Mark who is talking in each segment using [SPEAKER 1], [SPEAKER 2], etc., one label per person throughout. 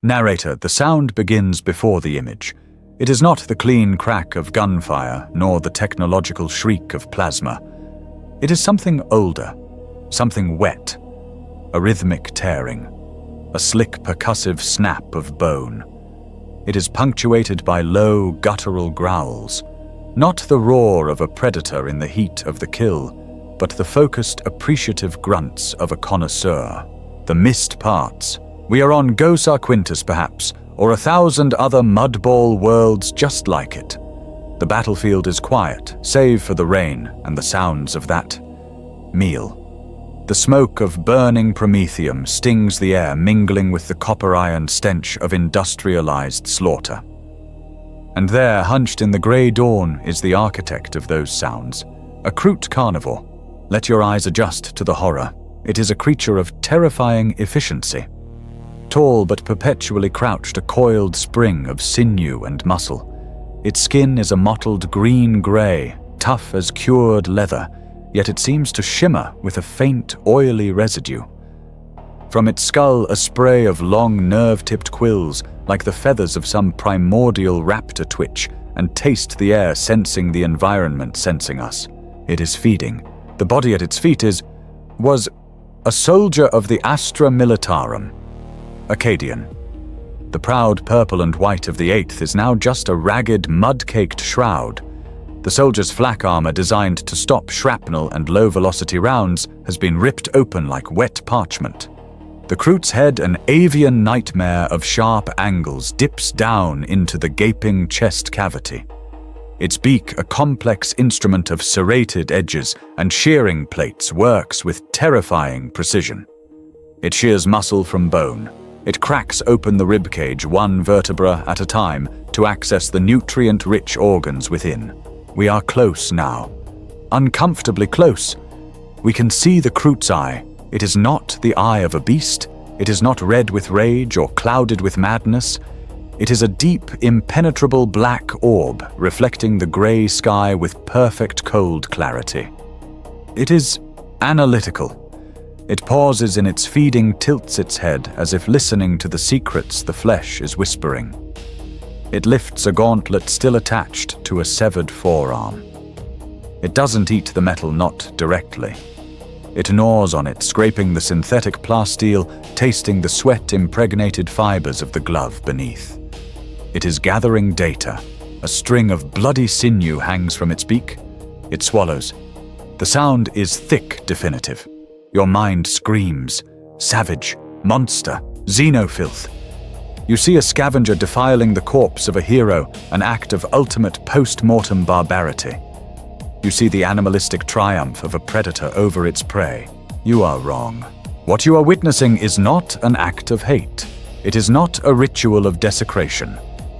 [SPEAKER 1] Narrator, the sound begins before the image. It is not the clean crack of gunfire, nor the technological shriek of plasma. It is something older, something wet, a rhythmic tearing, a slick percussive snap of bone. It is punctuated by low, guttural growls, not the roar of a predator in the heat of the kill, but the focused, appreciative grunts of a connoisseur. The missed parts. We are on Gosa Quintus, perhaps, or 1,000 other mudball worlds just like it. The battlefield is quiet, save for the rain and the sounds of that meal. The smoke of burning promethium stings the air, mingling with the copper-iron stench of industrialized slaughter. And there, hunched in the grey dawn, is the architect of those sounds, a Kroot carnivore. Let your eyes adjust to the horror. It is a creature of terrifying efficiency. Tall but perpetually crouched, a coiled spring of sinew and muscle. Its skin is a mottled green-grey, tough as cured leather, yet it seems to shimmer with a faint, oily residue. From its skull, a spray of long, nerve-tipped quills, like the feathers of some primordial raptor, twitch and taste the air, sensing the environment, sensing us. It is feeding. The body at its feet was a soldier of the Astra Militarum, Acadian. The proud purple and white of the 8th is now just a ragged, mud-caked shroud. The soldier's flak armor, designed to stop shrapnel and low-velocity rounds, has been ripped open like wet parchment. The Kroot's head, an avian nightmare of sharp angles, dips down into the gaping chest cavity. Its beak, a complex instrument of serrated edges and shearing plates, works with terrifying precision. It shears muscle from bone. It cracks open the ribcage, one vertebra at a time, to access the nutrient-rich organs within. We are close now. Uncomfortably close. We can see the Kroot's eye. It is not the eye of a beast. It is not red with rage or clouded with madness. It is a deep, impenetrable black orb, reflecting the grey sky with perfect cold clarity. It is analytical. It pauses in its feeding, tilts its head, as if listening to the secrets the flesh is whispering. It lifts a gauntlet still attached to a severed forearm. It doesn't eat the metal, not directly. It gnaws on it, scraping the synthetic plasteel, tasting the sweat-impregnated fibers of the glove beneath. It is gathering data. A string of bloody sinew hangs from its beak. It swallows. The sound is thick, definitive. Your mind screams. Savage, monster, xenofilth. You see a scavenger defiling the corpse of a hero, an act of ultimate post-mortem barbarity. You see the animalistic triumph of a predator over its prey. You are wrong. What you are witnessing is not an act of hate. It is not a ritual of desecration.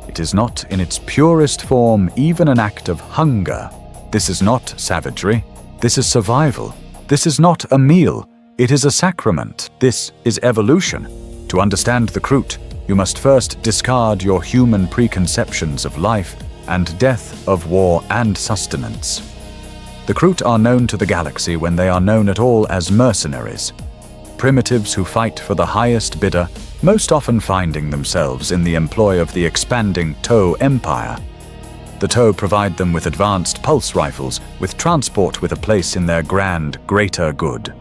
[SPEAKER 1] It is not, in its purest form, even an act of hunger. This is not savagery. This is survival. This is not a meal. It is a sacrament. This is evolution. To understand the Kroot, you must first discard your human preconceptions of life and death, of war and sustenance. The Kroot are known to the galaxy, when they are known at all, as mercenaries. Primitives who fight for the highest bidder, most often finding themselves in the employ of the expanding Toe Empire. The Toe provide them with advanced pulse rifles, with transport with a place in their grand, greater good.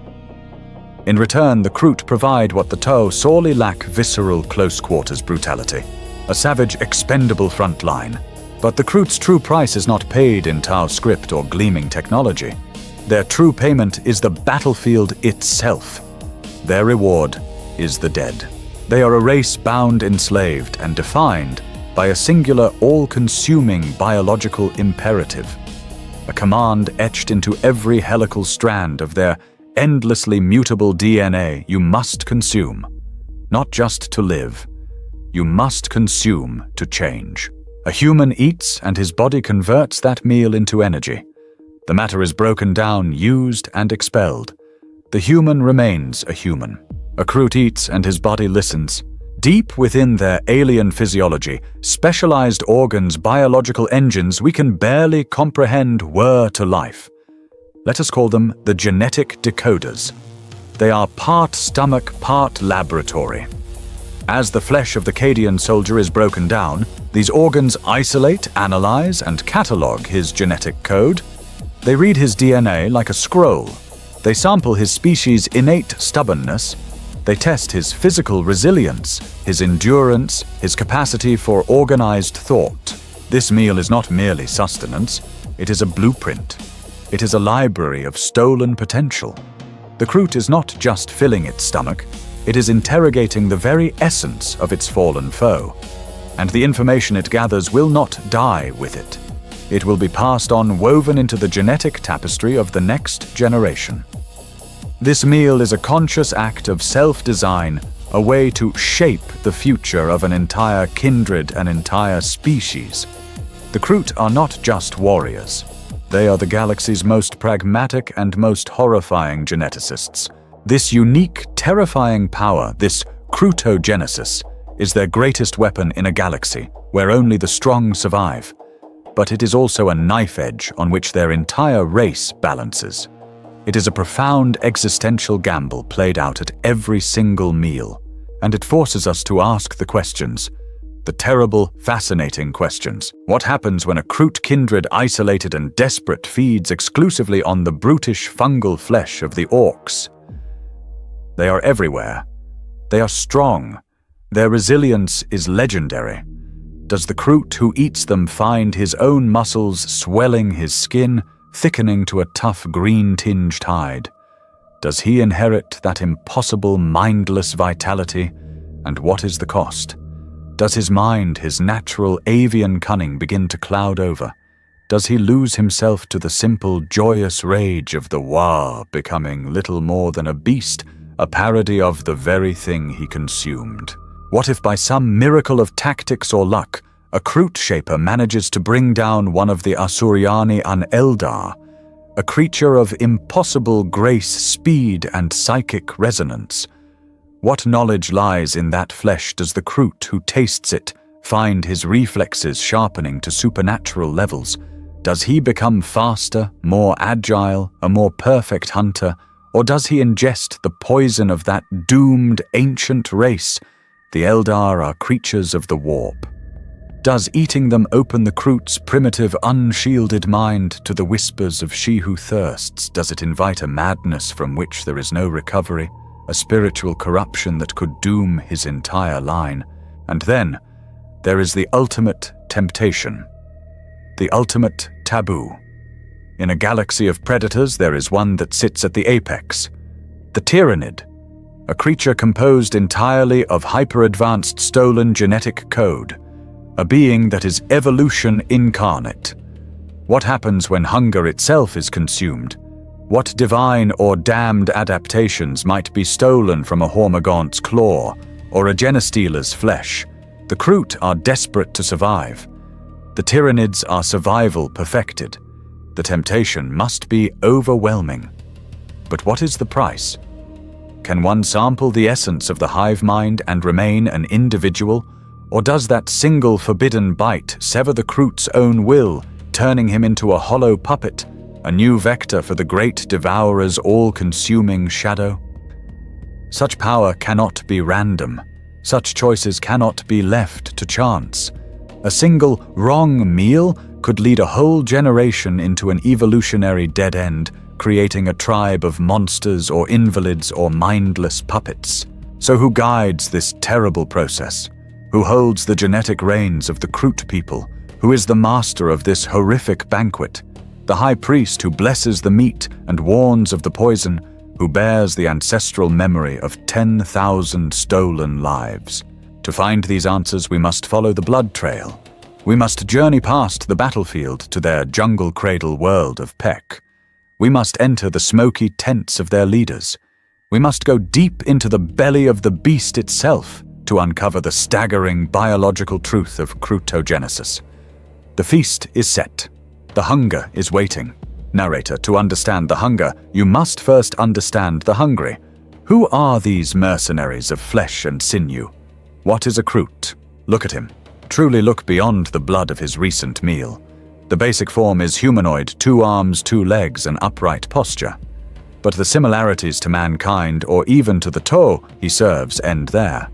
[SPEAKER 1] In return, the Kroot provide what the Toe sorely lack: visceral close-quarters brutality, a savage, expendable front line. But the Kroot's true price is not paid in Tau script or gleaming technology. Their true payment is the battlefield itself. Their reward is the dead. They are a race bound, enslaved, and defined by a singular, all-consuming biological imperative, a command etched into every helical strand of their endlessly mutable DNA. You must consume, not just to live. You must consume to change. A human eats, and his body converts that meal into energy. The matter is broken down, used, and expelled. The human remains a human. A Kroot eats, and his body listens. Deep within their alien physiology, specialized organs, biological engines we can barely comprehend whir to life. Let us call them the genetic decoders. They are part stomach, part laboratory. As the flesh of the Cadian soldier is broken down, these organs isolate, analyze, and catalog his genetic code. They read his DNA like a scroll. They sample his species' innate stubbornness. They test his physical resilience, his endurance, his capacity for organized thought. This meal is not merely sustenance. It is a blueprint. It is a library of stolen potential. The Kroot is not just filling its stomach. It is interrogating the very essence of its fallen foe. And the information it gathers will not die with it. It will be passed on, woven into the genetic tapestry of the next generation. This meal is a conscious act of self-design, a way to shape the future of an entire kindred, an entire species. The Kroot are not just warriors. They are the galaxy's most pragmatic and most horrifying geneticists. This unique, terrifying power, this Krootogenesis, is their greatest weapon in a galaxy where only the strong survive. But it is also a knife edge on which their entire race balances. It is a profound existential gamble played out at every single meal, and it forces us to ask the questions. The terrible, fascinating questions. What happens when a Kroot kindred, isolated and desperate, feeds exclusively on the brutish fungal flesh of the orcs? They are everywhere. They are strong. Their resilience is legendary. Does the Kroot who eats them find his own muscles swelling his skin, thickening to a tough green-tinged hide? Does he inherit that impossible, mindless vitality? And what is the cost? Does his mind, his natural avian cunning, begin to cloud over? Does he lose himself to the simple, joyous rage of the Wa, becoming little more than a beast, a parody of the very thing he consumed? What if by some miracle of tactics or luck, a Kroot shaper manages to bring down one of the Asuriani an Eldar, a creature of impossible grace, speed, and psychic resonance? What knowledge lies in that flesh does the Kroot who tastes it find his reflexes sharpening to supernatural levels? Does he become faster, more agile, a more perfect hunter, or does he ingest the poison of that doomed ancient race? The Eldar are creatures of the warp. Does eating them open the Kroot's primitive, unshielded mind to the whispers of she who thirsts? Does it invite a madness from which there is no recovery? A spiritual corruption that could doom his entire line? And then, there is the ultimate temptation. The ultimate taboo. In a galaxy of predators, there is one that sits at the apex. The Tyrannid, a creature composed entirely of hyper-advanced stolen genetic code. A being that is evolution incarnate. What happens when hunger itself is consumed? What divine or damned adaptations might be stolen from a Hormagaunts claw or a Genestealer's flesh? The Kroot are desperate to survive. The Tyrannids are survival perfected. The temptation must be overwhelming. But what is the price? Can one sample the essence of the hive mind and remain an individual? Or does that single forbidden bite sever the Kroot's own will, turning him into a hollow puppet, a new vector for the great devourer's all-consuming shadow? Such power cannot be random. Such choices cannot be left to chance. A single wrong meal could lead a whole generation into an evolutionary dead end, creating a tribe of monsters or invalids or mindless puppets. So who guides this terrible process? Who holds the genetic reins of the Kroot people? Who is the master of this horrific banquet? The high priest who blesses the meat and warns of the poison, who bears the ancestral memory of 10,000 stolen lives. To find these answers, we must follow the blood trail. We must journey past the battlefield to their jungle cradle world of Peck. We must enter the smoky tents of their leaders. We must go deep into the belly of the beast itself to uncover the staggering biological truth of Krootogenesis. The feast is set. The hunger is waiting. Narrator, to understand the hunger, you must first understand the hungry. Who are these mercenaries of flesh and sinew? What is a Kroot? Look at him. Truly look beyond the blood of his recent meal. The basic form is humanoid, 2 arms, 2 legs, and upright posture. But the similarities to mankind, or even to the Toe he serves, end there.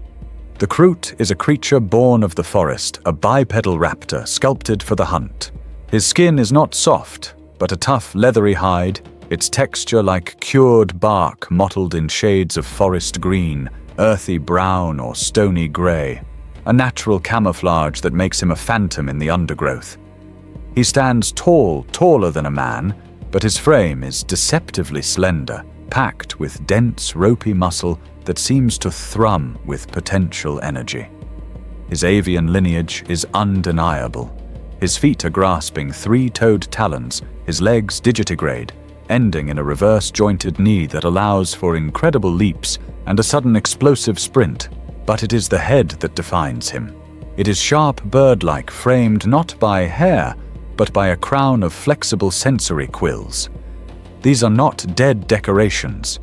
[SPEAKER 1] The Kroot is a creature born of the forest, a bipedal raptor sculpted for the hunt. His skin is not soft, but a tough, leathery hide, its texture like cured bark mottled in shades of forest green, earthy brown or stony grey, a natural camouflage that makes him a phantom in the undergrowth. He stands tall, taller than a man, but his frame is deceptively slender, packed with dense, ropey muscle that seems to thrum with potential energy. His avian lineage is undeniable. His feet are grasping three-toed talons, his legs digitigrade, ending in a reverse-jointed knee that allows for incredible leaps and a sudden explosive sprint. But it is the head that defines him. It is sharp bird-like, framed not by hair, but by a crown of flexible sensory quills. These are not dead decorations.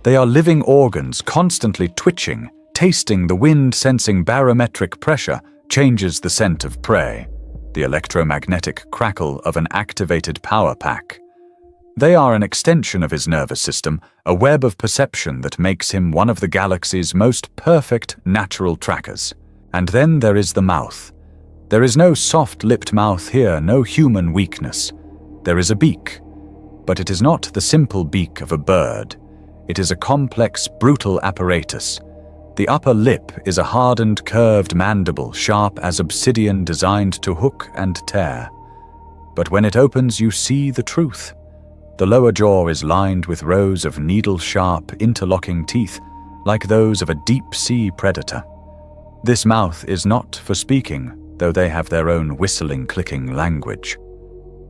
[SPEAKER 1] They are living organs constantly twitching, tasting the wind-sensing barometric pressure changes the scent of prey, the electromagnetic crackle of an activated power pack. They are an extension of his nervous system, a web of perception that makes him one of the galaxy's most perfect natural trackers. And then there is the mouth. There is no soft-lipped mouth here, no human weakness. There is a beak, but it is not the simple beak of a bird. It is a complex, brutal apparatus. The upper lip is a hardened, curved mandible, sharp as obsidian, designed to hook and tear. But when it opens, you see the truth. The lower jaw is lined with rows of needle-sharp, interlocking teeth, like those of a deep-sea predator. This mouth is not for speaking, though they have their own whistling, clicking language.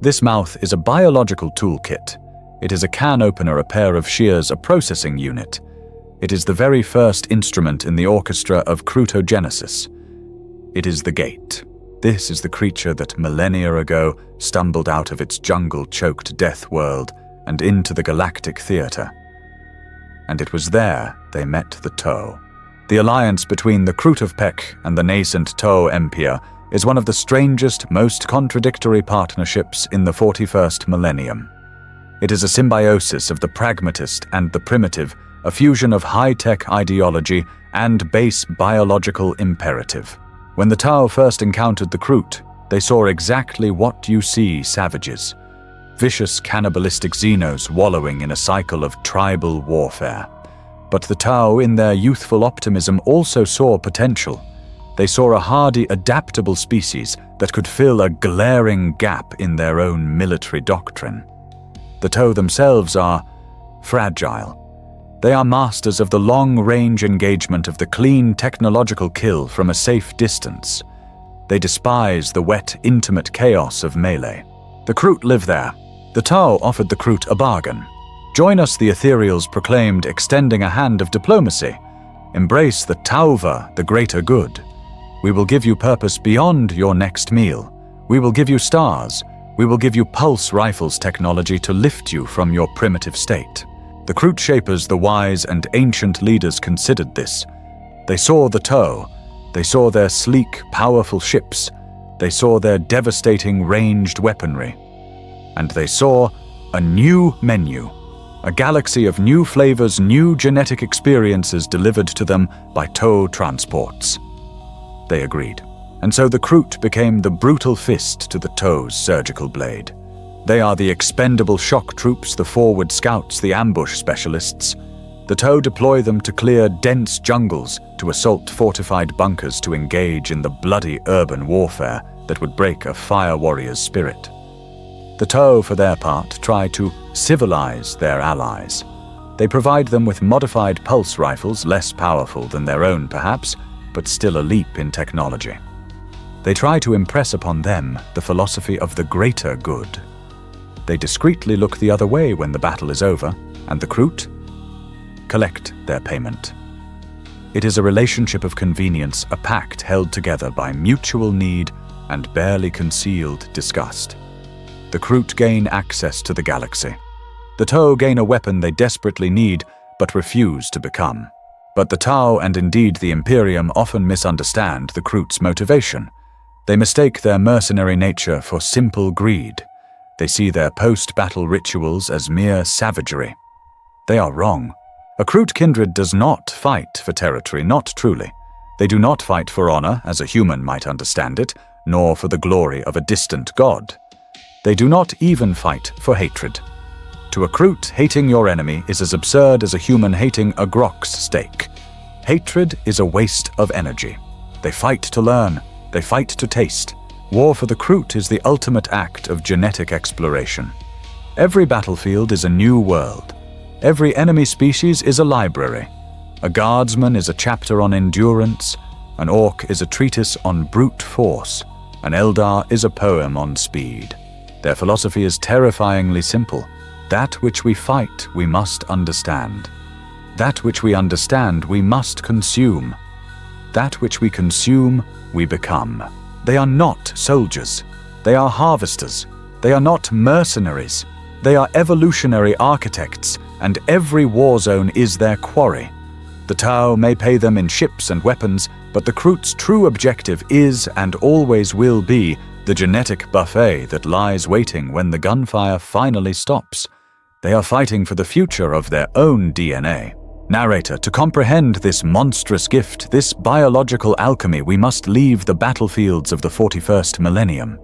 [SPEAKER 1] This mouth is a biological toolkit. It is a can opener, a pair of shears, a processing unit. It is the very first instrument in the orchestra of Krootogenesis. It is the gate. This is the creature that millennia ago stumbled out of its jungle-choked death world and into the galactic theater. And it was there they met the Toe. The alliance between the Kroot of Pek and the nascent Toe Empire is one of the strangest, most contradictory partnerships in the 41st millennium. It is a symbiosis of the pragmatist and the primitive, a fusion of high-tech ideology and base biological imperative. When the Tau first encountered the Kroot, they saw exactly what you see savages. Vicious cannibalistic xenos wallowing in a cycle of tribal warfare. But the Tau, in their youthful optimism, also saw potential. They saw a hardy, adaptable species that could fill a glaring gap in their own military doctrine. The Tau themselves are fragile. They are masters of the long-range engagement of the clean technological kill from a safe distance. They despise the wet, intimate chaos of melee. The Kroot live there. The Tau offered the Kroot a bargain. Join us, the ethereals proclaimed, extending a hand of diplomacy. Embrace the Tauva, the greater good. We will give you purpose beyond your next meal. We will give you stars. We will give you pulse rifles technology to lift you from your primitive state. The Kroot Shapers, the wise and ancient leaders, considered this. They saw the Toe. They saw their sleek, powerful ships. They saw their devastating ranged weaponry. And they saw a new menu. A galaxy of new flavors, new genetic experiences delivered to them by Toe transports. They agreed. And so the Kroot became the brutal fist to the Toe's surgical blade. They are the expendable shock troops, the forward scouts, the ambush specialists. The Toe deploy them to clear dense jungles, to assault fortified bunkers, to engage in the bloody urban warfare that would break a fire warrior's spirit. The Toe, for their part, try to civilize their allies. They provide them with modified pulse rifles, less powerful than their own perhaps, but still a leap in technology. They try to impress upon them the philosophy of the greater good. They discreetly look the other way when the battle is over, and the Kroot collect their payment. It is a relationship of convenience, a pact held together by mutual need and barely concealed disgust. The Kroot gain access to the galaxy. The Toe gain a weapon they desperately need but refuse to become. But the Tau and indeed the Imperium often misunderstand the Kroot's motivation. They mistake their mercenary nature for simple greed. They see their post-battle rituals as mere savagery. They are wrong. A Kroot kindred does not fight for territory, not truly. They do not fight for honor, as a human might understand it, nor for the glory of a distant god. They do not even fight for hatred. To a Kroot, hating your enemy is as absurd as a human hating a grok's steak. Hatred is a waste of energy. They fight to learn. They fight to taste. War for the Kroot is the ultimate act of genetic exploration. Every battlefield is a new world. Every enemy species is a library. A guardsman is a chapter on endurance. An orc is a treatise on brute force. An eldar is a poem on speed. Their philosophy is terrifyingly simple. That which we fight, we must understand. That which we understand, we must consume. That which we consume, we become. They are not soldiers. They are harvesters. They are not mercenaries. They are evolutionary architects, and every war zone is their quarry. The Tau may pay them in ships and weapons, but the Kroot's true objective is, and always will be, the genetic buffet that lies waiting when the gunfire finally stops. They are fighting for the future of their own DNA. Narrator, to comprehend this monstrous gift, this biological alchemy, we must leave the battlefields of the 41st millennium.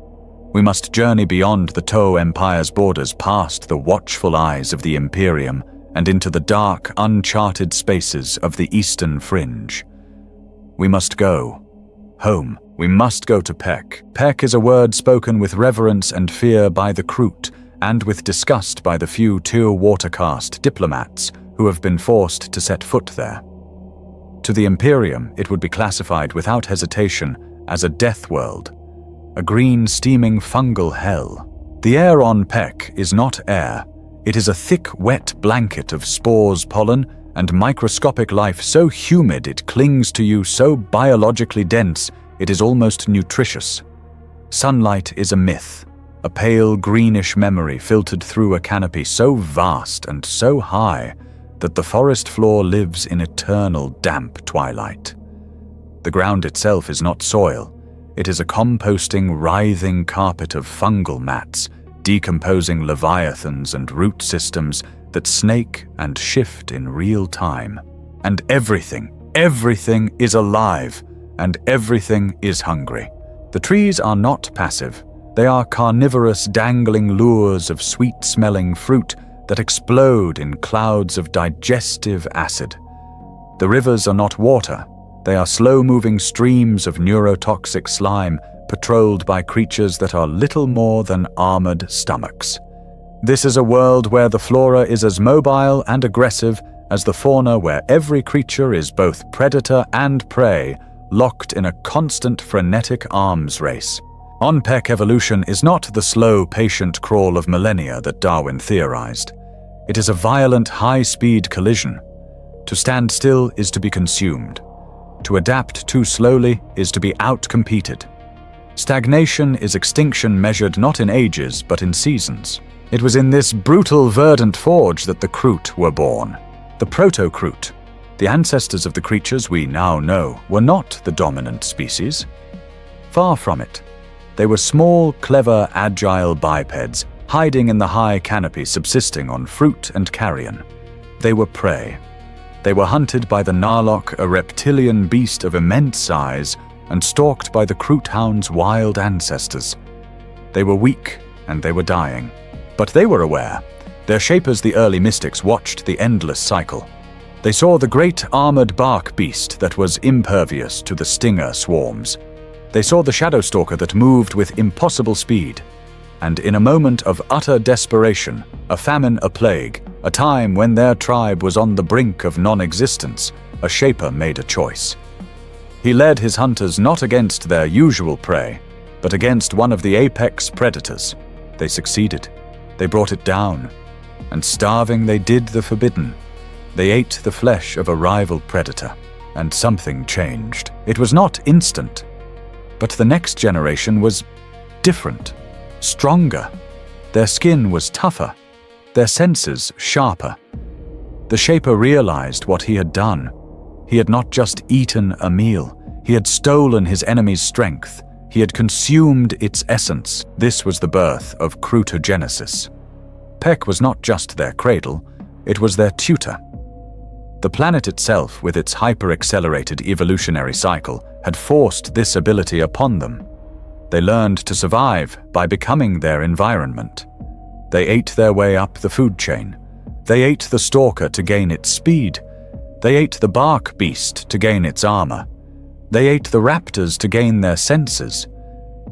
[SPEAKER 1] We must journey beyond the Tau Empire's borders, past the watchful eyes of the Imperium, and into the dark, uncharted spaces of the Eastern Fringe. We must go. Home. We must go to Pek. Pek is a word spoken with reverence and fear by the Kroot, and with disgust by the few Tier Watercast diplomats who have been forced to set foot there. To the Imperium, it would be classified without hesitation as a death world, a green, steaming fungal hell. The air on Pek is not air. It is a thick, wet blanket of spores, pollen, and microscopic life so humid it clings to you, so biologically dense it is almost nutritious. Sunlight is a myth, a pale greenish memory filtered through a canopy so vast and so high that the forest floor lives in eternal damp twilight. The ground itself is not soil. It is a composting, writhing carpet of fungal mats, decomposing leviathans and root systems that snake and shift in real time. And everything is alive, and everything is hungry. The trees are not passive. They are carnivorous, dangling lures of sweet-smelling fruit that explode in clouds of digestive acid. The rivers are not water. They are slow-moving streams of neurotoxic slime patrolled by creatures that are little more than armored stomachs. This is a world where the flora is as mobile and aggressive as the fauna, where every creature is both predator and prey, locked in a constant frenetic arms race. On Pek, evolution is not the slow, patient crawl of millennia that Darwin theorized. It is a violent, high-speed collision. To stand still is to be consumed. To adapt too slowly is to be outcompeted. Stagnation is extinction measured not in ages, but in seasons. It was in this brutal, verdant forge that the Kroot were born. The Proto-Kroot, the ancestors of the creatures we now know, were not the dominant species. Far from it. They were small, clever, agile bipeds, hiding in the high canopy, subsisting on fruit and carrion. They were prey. They were hunted by the Narlock, a reptilian beast of immense size, and stalked by the Kroot hound's wild ancestors. They were weak, and they were dying. But they were aware. Their shapers, the early mystics, watched the endless cycle. They saw the great armored bark beast that was impervious to the stinger swarms. They saw the Shadowstalker that moved with impossible speed. And in a moment of utter desperation, a famine, a plague, a time when their tribe was on the brink of non-existence, a shaper made a choice. He led his hunters not against their usual prey, but against one of the apex predators. They succeeded. They brought it down. And starving, they did the forbidden. They ate the flesh of a rival predator. And something changed. It was not instant. But the next generation was different, stronger. Their skin was tougher, their senses sharper. The shaper realized what he had done. He had not just eaten a meal. He had stolen his enemy's strength. He had consumed its essence. This was the birth of Krootogenesis. Pek was not just their cradle, it was their tutor. The planet itself, with its hyper-accelerated evolutionary cycle, had forced this ability upon them. They learned to survive by becoming their environment. They ate their way up the food chain. They ate the stalker to gain its speed. They ate the bark beast to gain its armor. They ate the raptors to gain their senses.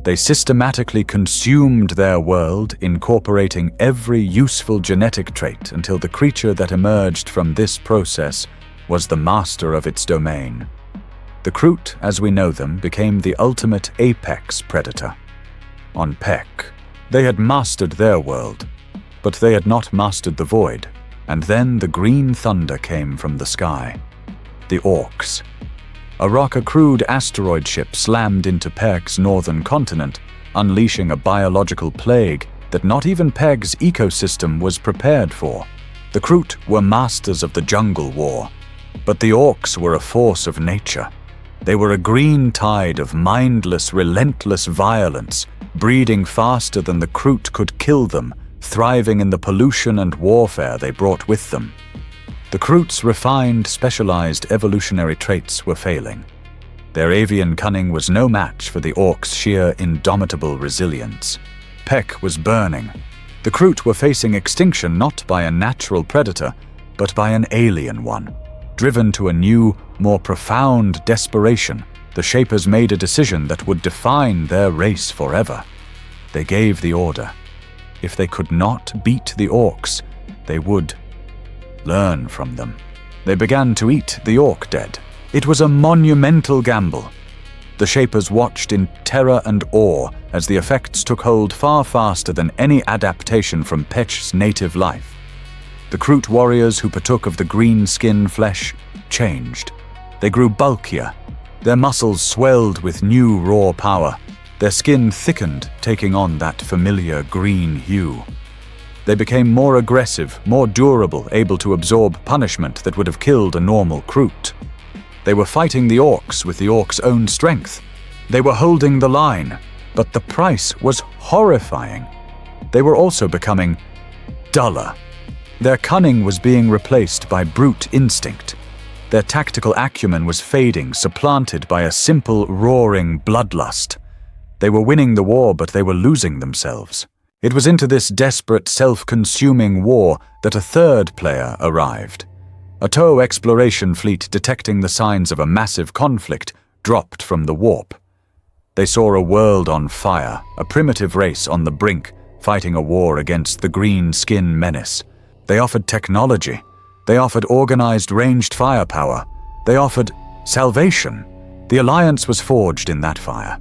[SPEAKER 1] They systematically consumed their world, incorporating every useful genetic trait until the creature that emerged from this process was the master of its domain. The Kroot, as we know them, became the ultimate apex predator. On Peck, they had mastered their world, but they had not mastered the void, and then the green thunder came from the sky. The Orcs. A rock-crewed asteroid ship slammed into Peck's northern continent, unleashing a biological plague that not even Peck's ecosystem was prepared for. The Kroot were masters of the jungle war, but the Orcs were a force of nature. They were a green tide of mindless, relentless violence, breeding faster than the Kroot could kill them, thriving in the pollution and warfare they brought with them. The Kroot's refined, specialized evolutionary traits were failing. Their avian cunning was no match for the Orcs' sheer, indomitable resilience. Peck was burning. The Kroot were facing extinction not by a natural predator, but by an alien one. Driven to a new, more profound desperation, the Shapers made a decision that would define their race forever. They gave the order. If they could not beat the Orcs, they would learn from them. They began to eat the Orc dead. It was a monumental gamble. The Shapers watched in terror and awe as the effects took hold far faster than any adaptation from Peck's native life. The Kroot warriors who partook of the green skin flesh changed. They grew bulkier. Their muscles swelled with new raw power. Their skin thickened, taking on that familiar green hue. They became more aggressive, more durable, able to absorb punishment that would have killed a normal Kroot. They were fighting the Orcs with the Orcs' own strength. They were holding the line, but the price was horrifying. They were also becoming duller. Their cunning was being replaced by brute instinct. Their tactical acumen was fading, supplanted by a simple, roaring bloodlust. They were winning the war, but they were losing themselves. It was into this desperate, self-consuming war that a third player arrived. A TOW exploration fleet detecting the signs of a massive conflict dropped from the warp. They saw a world on fire, a primitive race on the brink, fighting a war against the green skin menace. They offered technology. They offered organized ranged firepower. They offered salvation. The alliance was forged in that fire.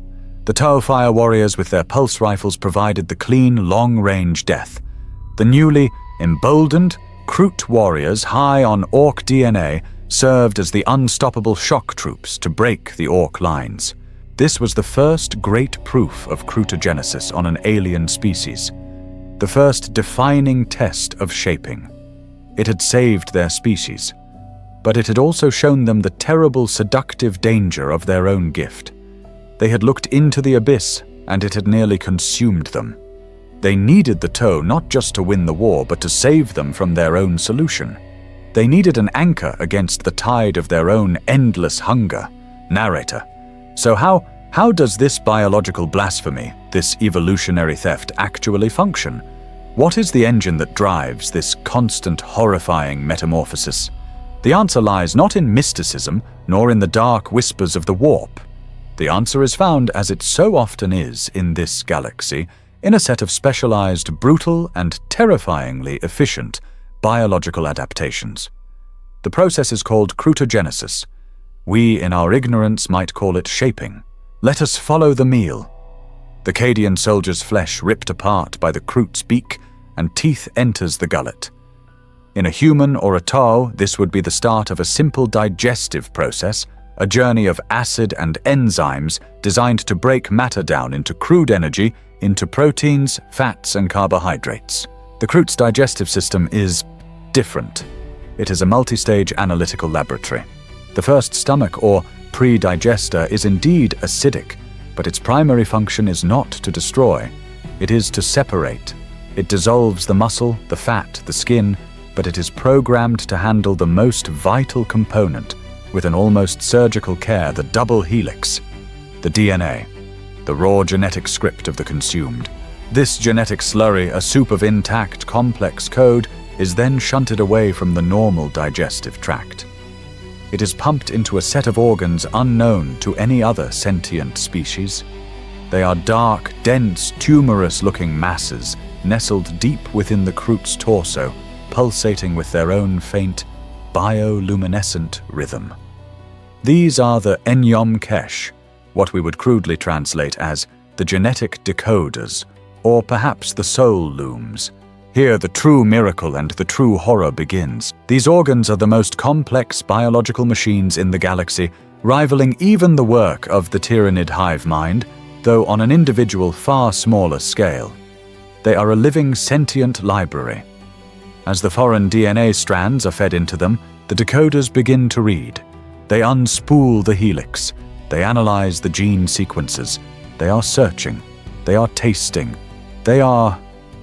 [SPEAKER 1] The TOW fire warriors with their pulse rifles provided the clean, long-range death. The newly emboldened Kroot warriors high on Orc DNA served as the unstoppable shock troops to break the Orc lines. This was the first great proof of Krootogenesis on an alien species. The first defining test of shaping. It had saved their species, but it had also shown them the terrible, seductive danger of their own gift. They had looked into the abyss, and it had nearly consumed them. They needed the TOW not just to win the war, but to save them from their own solution. They needed an anchor against the tide of their own endless hunger. Narrator. So how does this biological blasphemy, this evolutionary theft, actually function? What is the engine that drives this constant, horrifying metamorphosis? The answer lies not in mysticism, nor in the dark whispers of the warp. The answer is found, as it so often is in this galaxy, in a set of specialized, brutal, and terrifyingly efficient biological adaptations. The process is called Krootogenesis. We, in our ignorance, might call it shaping. Let us follow the meal. The Cadian soldier's flesh ripped apart by the Kroot's beak, and teeth enters the gullet. In a human or a TOW, this would be the start of a simple digestive process, a journey of acid and enzymes designed to break matter down into crude energy, into proteins, fats, and carbohydrates. The Kroot's digestive system is different. It is a multi-stage analytical laboratory. The first stomach, or pre-digester, is indeed acidic, but its primary function is not to destroy. It is to separate. It dissolves the muscle, the fat, the skin, but it is programmed to handle the most vital component with an almost surgical care, the double helix, the DNA, the raw genetic script of the consumed. This genetic slurry, a soup of intact, complex code, is then shunted away from the normal digestive tract. It is pumped into a set of organs unknown to any other sentient species. They are dark, dense, tumorous-looking masses nestled deep within the Kroot's torso, pulsating with their own faint, bioluminescent rhythm. These are the Enyom Kesh, what we would crudely translate as the genetic decoders, or perhaps the soul looms. Here the true miracle and the true horror begins. These organs are the most complex biological machines in the galaxy, rivaling even the work of the tyrannid hive mind, though on an individual far smaller scale. They are a living sentient library. As the foreign DNA strands are fed into them, the decoders begin to read. They unspool the helix. They analyze the gene sequences. They are searching. They are tasting. They are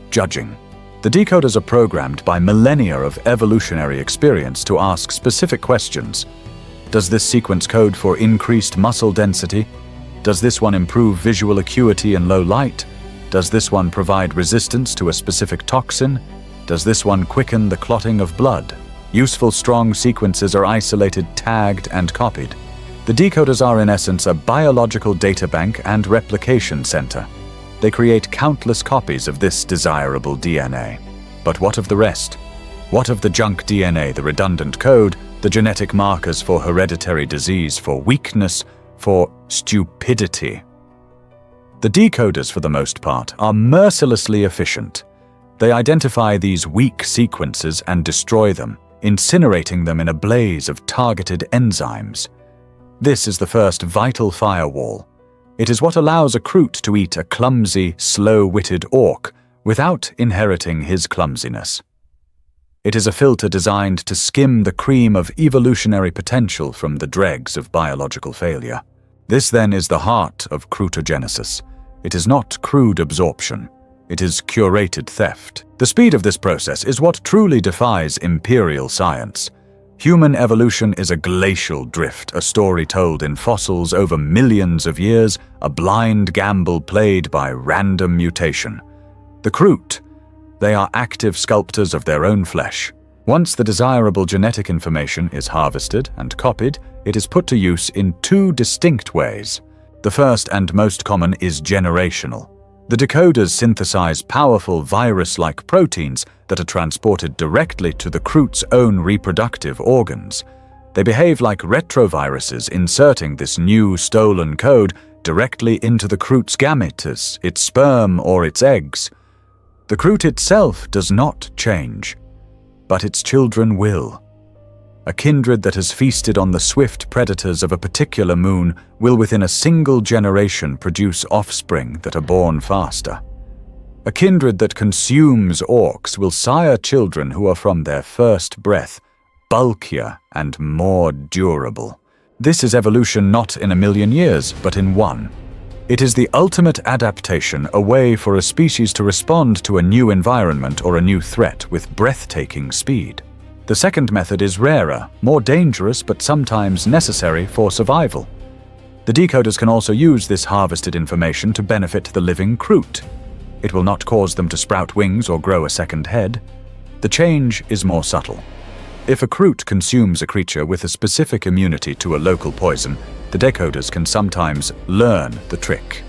[SPEAKER 1] judging. The decoders are programmed by millennia of evolutionary experience to ask specific questions. Does this sequence code for increased muscle density? Does this one improve visual acuity in low light? Does this one provide resistance to a specific toxin? Does this one quicken the clotting of blood? Useful strong sequences are isolated, tagged, and copied. The decoders are in essence a biological databank and replication center. They create countless copies of this desirable DNA. But what of the rest? What of the junk DNA, the redundant code, the genetic markers for hereditary disease, for weakness, for stupidity? The decoders, for the most part, are mercilessly efficient. They identify these weak sequences and destroy them, incinerating them in a blaze of targeted enzymes. This is the first vital firewall. It is what allows a Kroot to eat a clumsy, slow-witted orc without inheriting his clumsiness. It is a filter designed to skim the cream of evolutionary potential from the dregs of biological failure. This, then, is the heart of Krootogenesis. It is not crude absorption. It is curated theft. The speed of this process is what truly defies imperial science. Human evolution is a glacial drift, a story told in fossils over millions of years, a blind gamble played by random mutation. The Kroot, they are active sculptors of their own flesh. Once the desirable genetic information is harvested and copied, it is put to use in two distinct ways. The first and most common is generational. The decoders synthesize powerful virus-like proteins that are transported directly to the Kroot's own reproductive organs. They behave like retroviruses, inserting this new stolen code directly into the Kroot's gametes, its sperm or its eggs. The Kroot itself does not change, but its children will. A kindred that has feasted on the swift predators of a particular moon will within a single generation produce offspring that are born faster. A kindred that consumes orcs will sire children who are from their first breath, bulkier and more durable. This is evolution not in a million years, but in one. It is the ultimate adaptation, a way for a species to respond to a new environment or a new threat with breathtaking speed. The second method is rarer, more dangerous, but sometimes necessary for survival. The decoders can also use this harvested information to benefit the living Kroot. It will not cause them to sprout wings or grow a second head. The change is more subtle. If a Kroot consumes a creature with a specific immunity to a local poison, the decoders can sometimes learn the trick.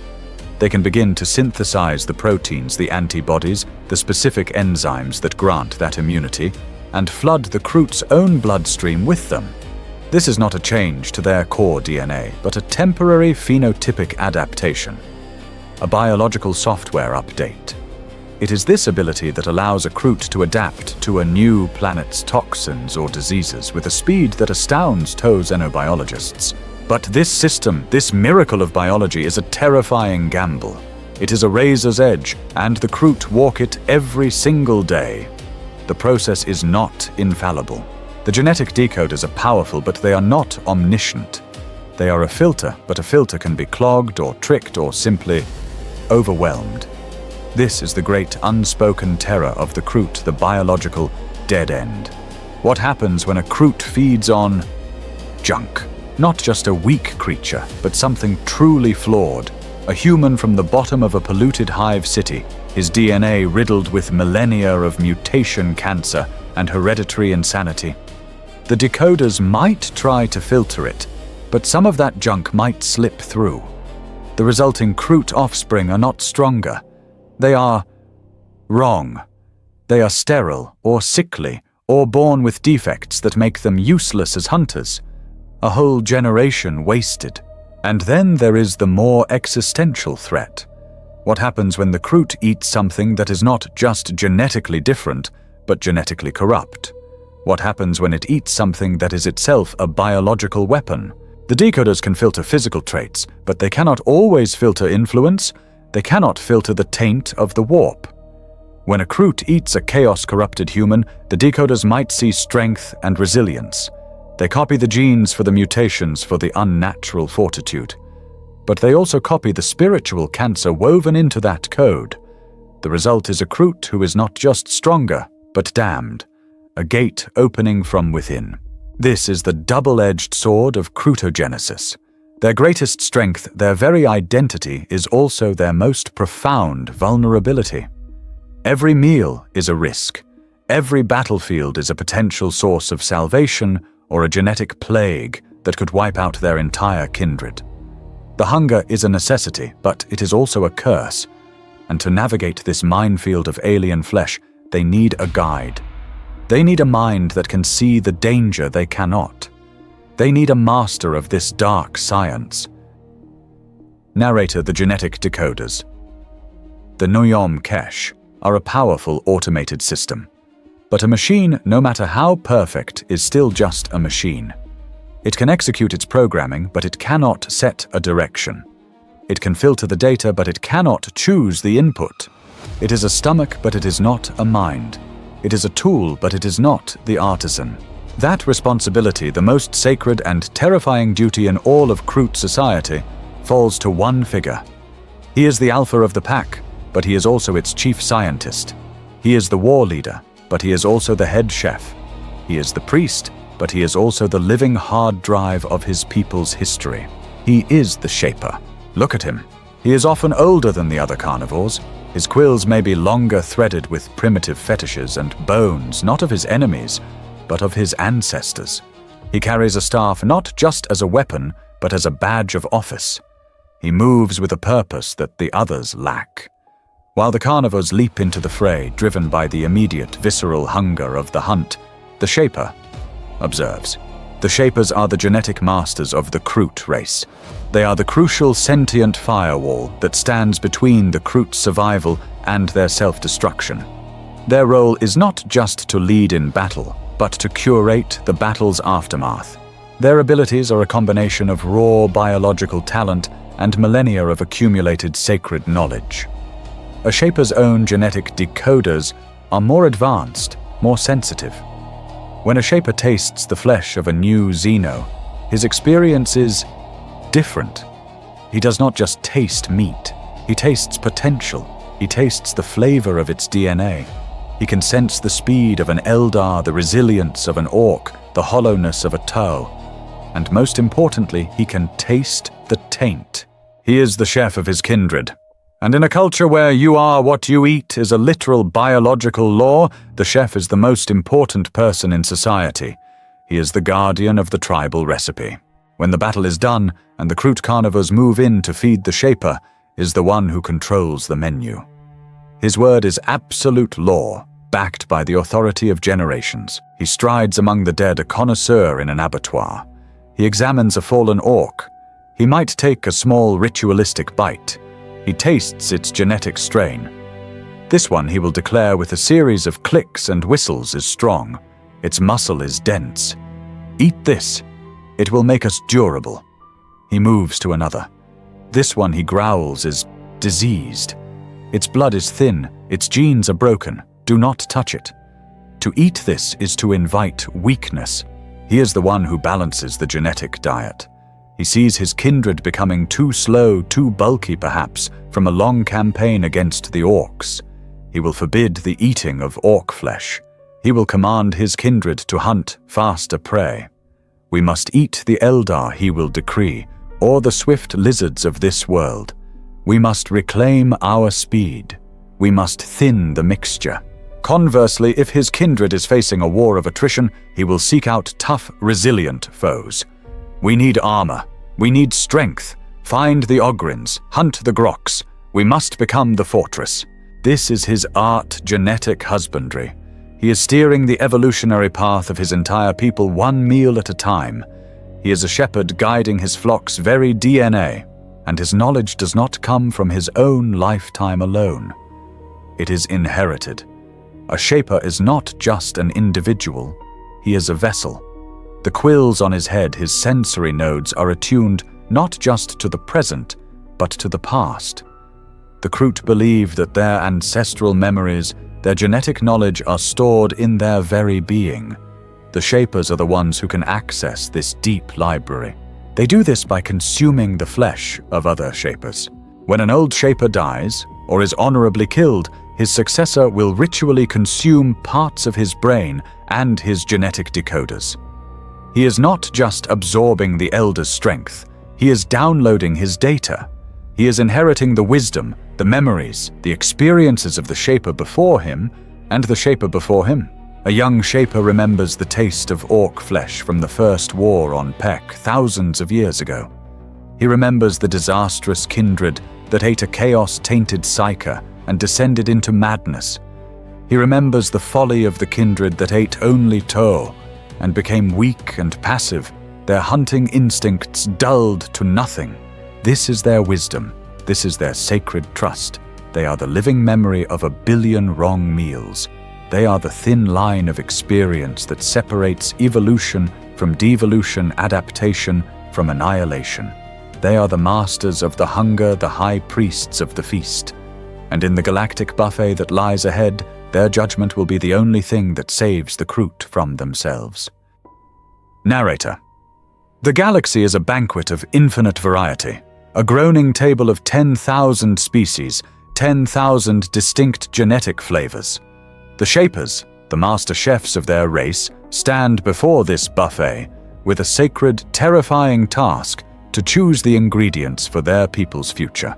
[SPEAKER 1] They can begin to synthesize the proteins, the antibodies, the specific enzymes that grant that immunity, and flood the Kroot's own bloodstream with them. This is not a change to their core DNA, but a temporary phenotypic adaptation, a biological software update. It is this ability that allows a Kroot to adapt to a new planet's toxins or diseases with a speed that astounds xenobiologists. But this system, this miracle of biology, is a terrifying gamble. It is a razor's edge, and the Kroot walk it every single day. The process is not infallible. The genetic decoders are powerful, but they are not omniscient. They are a filter, but a filter can be clogged or tricked or simply overwhelmed. This is the great unspoken terror of the Kroot, the biological dead end. What happens when a Kroot feeds on junk? Not just a weak creature, but something truly flawed. A human from the bottom of a polluted hive city, his DNA riddled with millennia of mutation cancer and hereditary insanity. The decoders might try to filter it, but some of that junk might slip through. The resulting Kroot offspring are not stronger. They are wrong. They are sterile or sickly, or born with defects that make them useless as hunters. A whole generation wasted. And then there is the more existential threat. What happens when the Kroot eats something that is not just genetically different, but genetically corrupt? What happens when it eats something that is itself a biological weapon? The decoders can filter physical traits, but they cannot always filter influence. They cannot filter the taint of the warp. When a Kroot eats a chaos-corrupted human, the decoders might see strength and resilience. They copy the genes for the mutations for the unnatural fortitude. But they also copy the spiritual cancer woven into that code. The result is a Kroot who is not just stronger, but damned. A gate opening from within. This is the double-edged sword of Krootogenesis. Their greatest strength, their very identity, is also their most profound vulnerability. Every meal is a risk. Every battlefield is a potential source of salvation or a genetic plague that could wipe out their entire kindred. The hunger is a necessity, but it is also a curse. And to navigate this minefield of alien flesh, they need a guide. They need a mind that can see the danger they cannot. They need a master of this dark science. Narrator: the genetic decoders. The Millennium cache are a powerful automated system. But a machine, no matter how perfect, is still just a machine. It can execute its programming, but it cannot set a direction. It can filter the data, but it cannot choose the input. It is a stomach, but it is not a mind. It is a tool, but it is not the artisan. That responsibility, the most sacred and terrifying duty in all of Kroot society, falls to one figure. He is the alpha of the pack, but he is also its chief scientist. He is the war leader, but he is also the head chef. He is the priest, but he is also the living hard drive of his people's history. He is the shaper. Look at him. He is often older than the other carnivores. His quills may be longer, threaded with primitive fetishes and bones, not of his enemies, but of his ancestors. He carries a staff not just as a weapon, but as a badge of office. He moves with a purpose that the others lack. While the carnivores leap into the fray, driven by the immediate visceral hunger of the hunt, the Shaper observes. The Shapers are the genetic masters of the Kroot race. They are the crucial sentient firewall that stands between the Kroot's survival and their self-destruction. Their role is not just to lead in battle, but to curate the battle's aftermath. Their abilities are a combination of raw biological talent and millennia of accumulated sacred knowledge. A Shaper's own genetic decoders are more advanced, more sensitive. When a Shaper tastes the flesh of a new Xeno, his experience is different. He does not just taste meat, he tastes potential. He tastes the flavor of its DNA. He can sense the speed of an Eldar, the resilience of an Orc, the hollowness of a Tau. And most importantly, he can taste the taint. He is the chef of his kindred. And in a culture where you are what you eat is a literal biological law, the chef is the most important person in society. He is the guardian of the tribal recipe. When the battle is done and the Kroot carnivores move in to feed the Shaper, is the one who controls the menu. His word is absolute law, backed by the authority of generations. He strides among the dead, a connoisseur in an abattoir. He examines a fallen orc. He might take a small ritualistic bite. He tastes its genetic strain. This one, he will declare with a series of clicks and whistles, is strong. Its muscle is dense. Eat this. It will make us durable. He moves to another. This one, he growls, is diseased. Its blood is thin. Its genes are broken. Do not touch it. To eat this is to invite weakness. He is the one who balances the genetic diet. He sees his kindred becoming too slow, too bulky perhaps, from a long campaign against the orcs. He will forbid the eating of orc flesh. He will command his kindred to hunt faster prey. We must eat the Eldar, he will decree, or the swift lizards of this world. We must reclaim our speed. We must thin the mixture. Conversely, if his kindred is facing a war of attrition, he will seek out tough, resilient foes. We need armor. We need strength. Find the Ogrins. Hunt the Groks. We must become the fortress. This is his art genetic husbandry. He is steering the evolutionary path of his entire people one meal at a time. He is a shepherd guiding his flock's very DNA, and his knowledge does not come from his own lifetime alone. It is inherited. A shaper is not just an individual, he is a vessel. The quills on his head, his sensory nodes, are attuned not just to the present, but to the past. The Kroot believe that their ancestral memories, their genetic knowledge are stored in their very being. The Shapers are the ones who can access this deep library. They do this by consuming the flesh of other Shapers. When an old Shaper dies, or is honorably killed, his successor will ritually consume parts of his brain and his genetic decoders. He is not just absorbing the Elder's strength, he is downloading his data. He is inheriting the wisdom, the memories, the experiences of the Shaper before him and the Shaper before him. A young Shaper remembers the taste of orc flesh from the first war on Pek thousands of years ago. He remembers the disastrous kindred that ate a chaos-tainted psyker and descended into madness. He remembers the folly of the kindred that ate only toh and became weak and passive, their hunting instincts dulled to nothing. This is their wisdom. This is their sacred trust. They are the living memory of a billion wrong meals. They are the thin line of experience that separates evolution from devolution, adaptation from annihilation. They are the masters of the hunger, the high priests of the feast. And in the galactic buffet that lies ahead, their judgment will be the only thing that saves the Kroot from themselves. Narrator. The galaxy is a banquet of infinite variety, a groaning table of 10,000 species, 10,000 distinct genetic flavors. The Shapers, the master chefs of their race, stand before this buffet with a sacred, terrifying task to choose the ingredients for their people's future.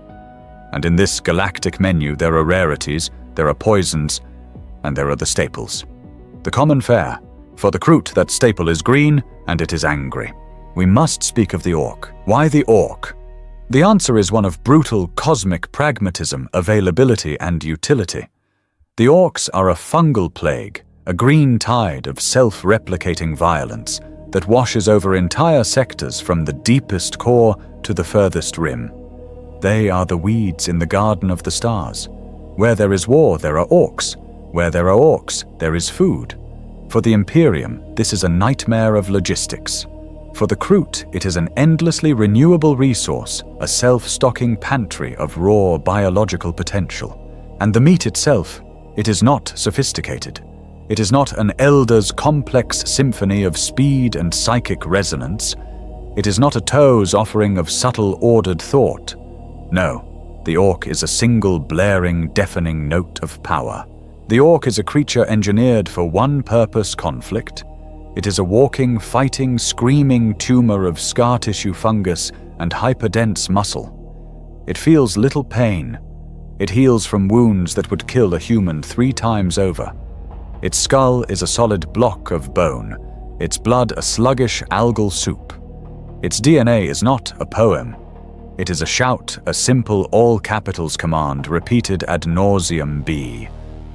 [SPEAKER 1] And in this galactic menu there are rarities, there are poisons, and there are the staples. The common fare. For the Kroot, that staple is green, and it is angry. We must speak of the orc. Why the orc? The answer is one of brutal cosmic pragmatism, availability, and utility. The orcs are a fungal plague, a green tide of self-replicating violence that washes over entire sectors from the deepest core to the furthest rim. They are the weeds in the garden of the stars. Where there is war, there are orcs. Where there are orcs, there is food. For the Imperium, this is a nightmare of logistics. For the Kroot, it is an endlessly renewable resource, a self-stocking pantry of raw biological potential. And the meat itself, it is not sophisticated. It is not an elder's complex symphony of speed and psychic resonance. It is not a toe's offering of subtle ordered thought. No, the orc is a single blaring, deafening note of power. The orc is a creature engineered for one purpose: conflict. It is a walking, fighting, screaming tumor of scar tissue fungus and hyperdense muscle. It feels little pain. It heals from wounds that would kill a human 3 times over. Its skull is a solid block of bone, its blood a sluggish algal soup. Its DNA is not a poem. It is a shout, a simple all-capitals command repeated ad nauseam: be.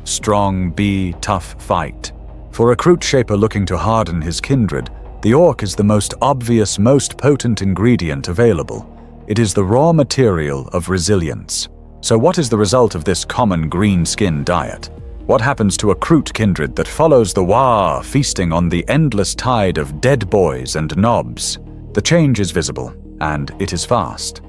[SPEAKER 1] Strong, be, tough, fight. For a Kroot Shaper looking to harden his kindred, the orc is the most obvious, most potent ingredient available. It is the raw material of resilience. So what is the result of this common green-skin diet? What happens to a Kroot kindred that follows the Wah, feasting on the endless tide of dead boys and knobs? The change is visible, and it is fast.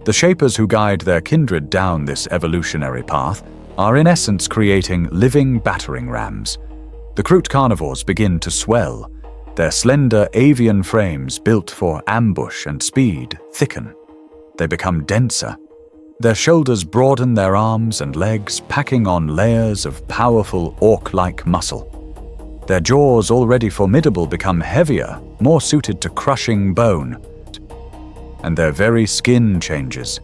[SPEAKER 1] The Shapers who guide their kindred down this evolutionary path are in essence creating living battering rams. The Kroot carnivores begin to swell. Their slender avian frames, built for ambush and speed, thicken. They become denser. Their shoulders broaden, their arms and legs packing on layers of powerful orc-like muscle. Their jaws, already formidable, become heavier, more suited to crushing bone. And their very skin changes.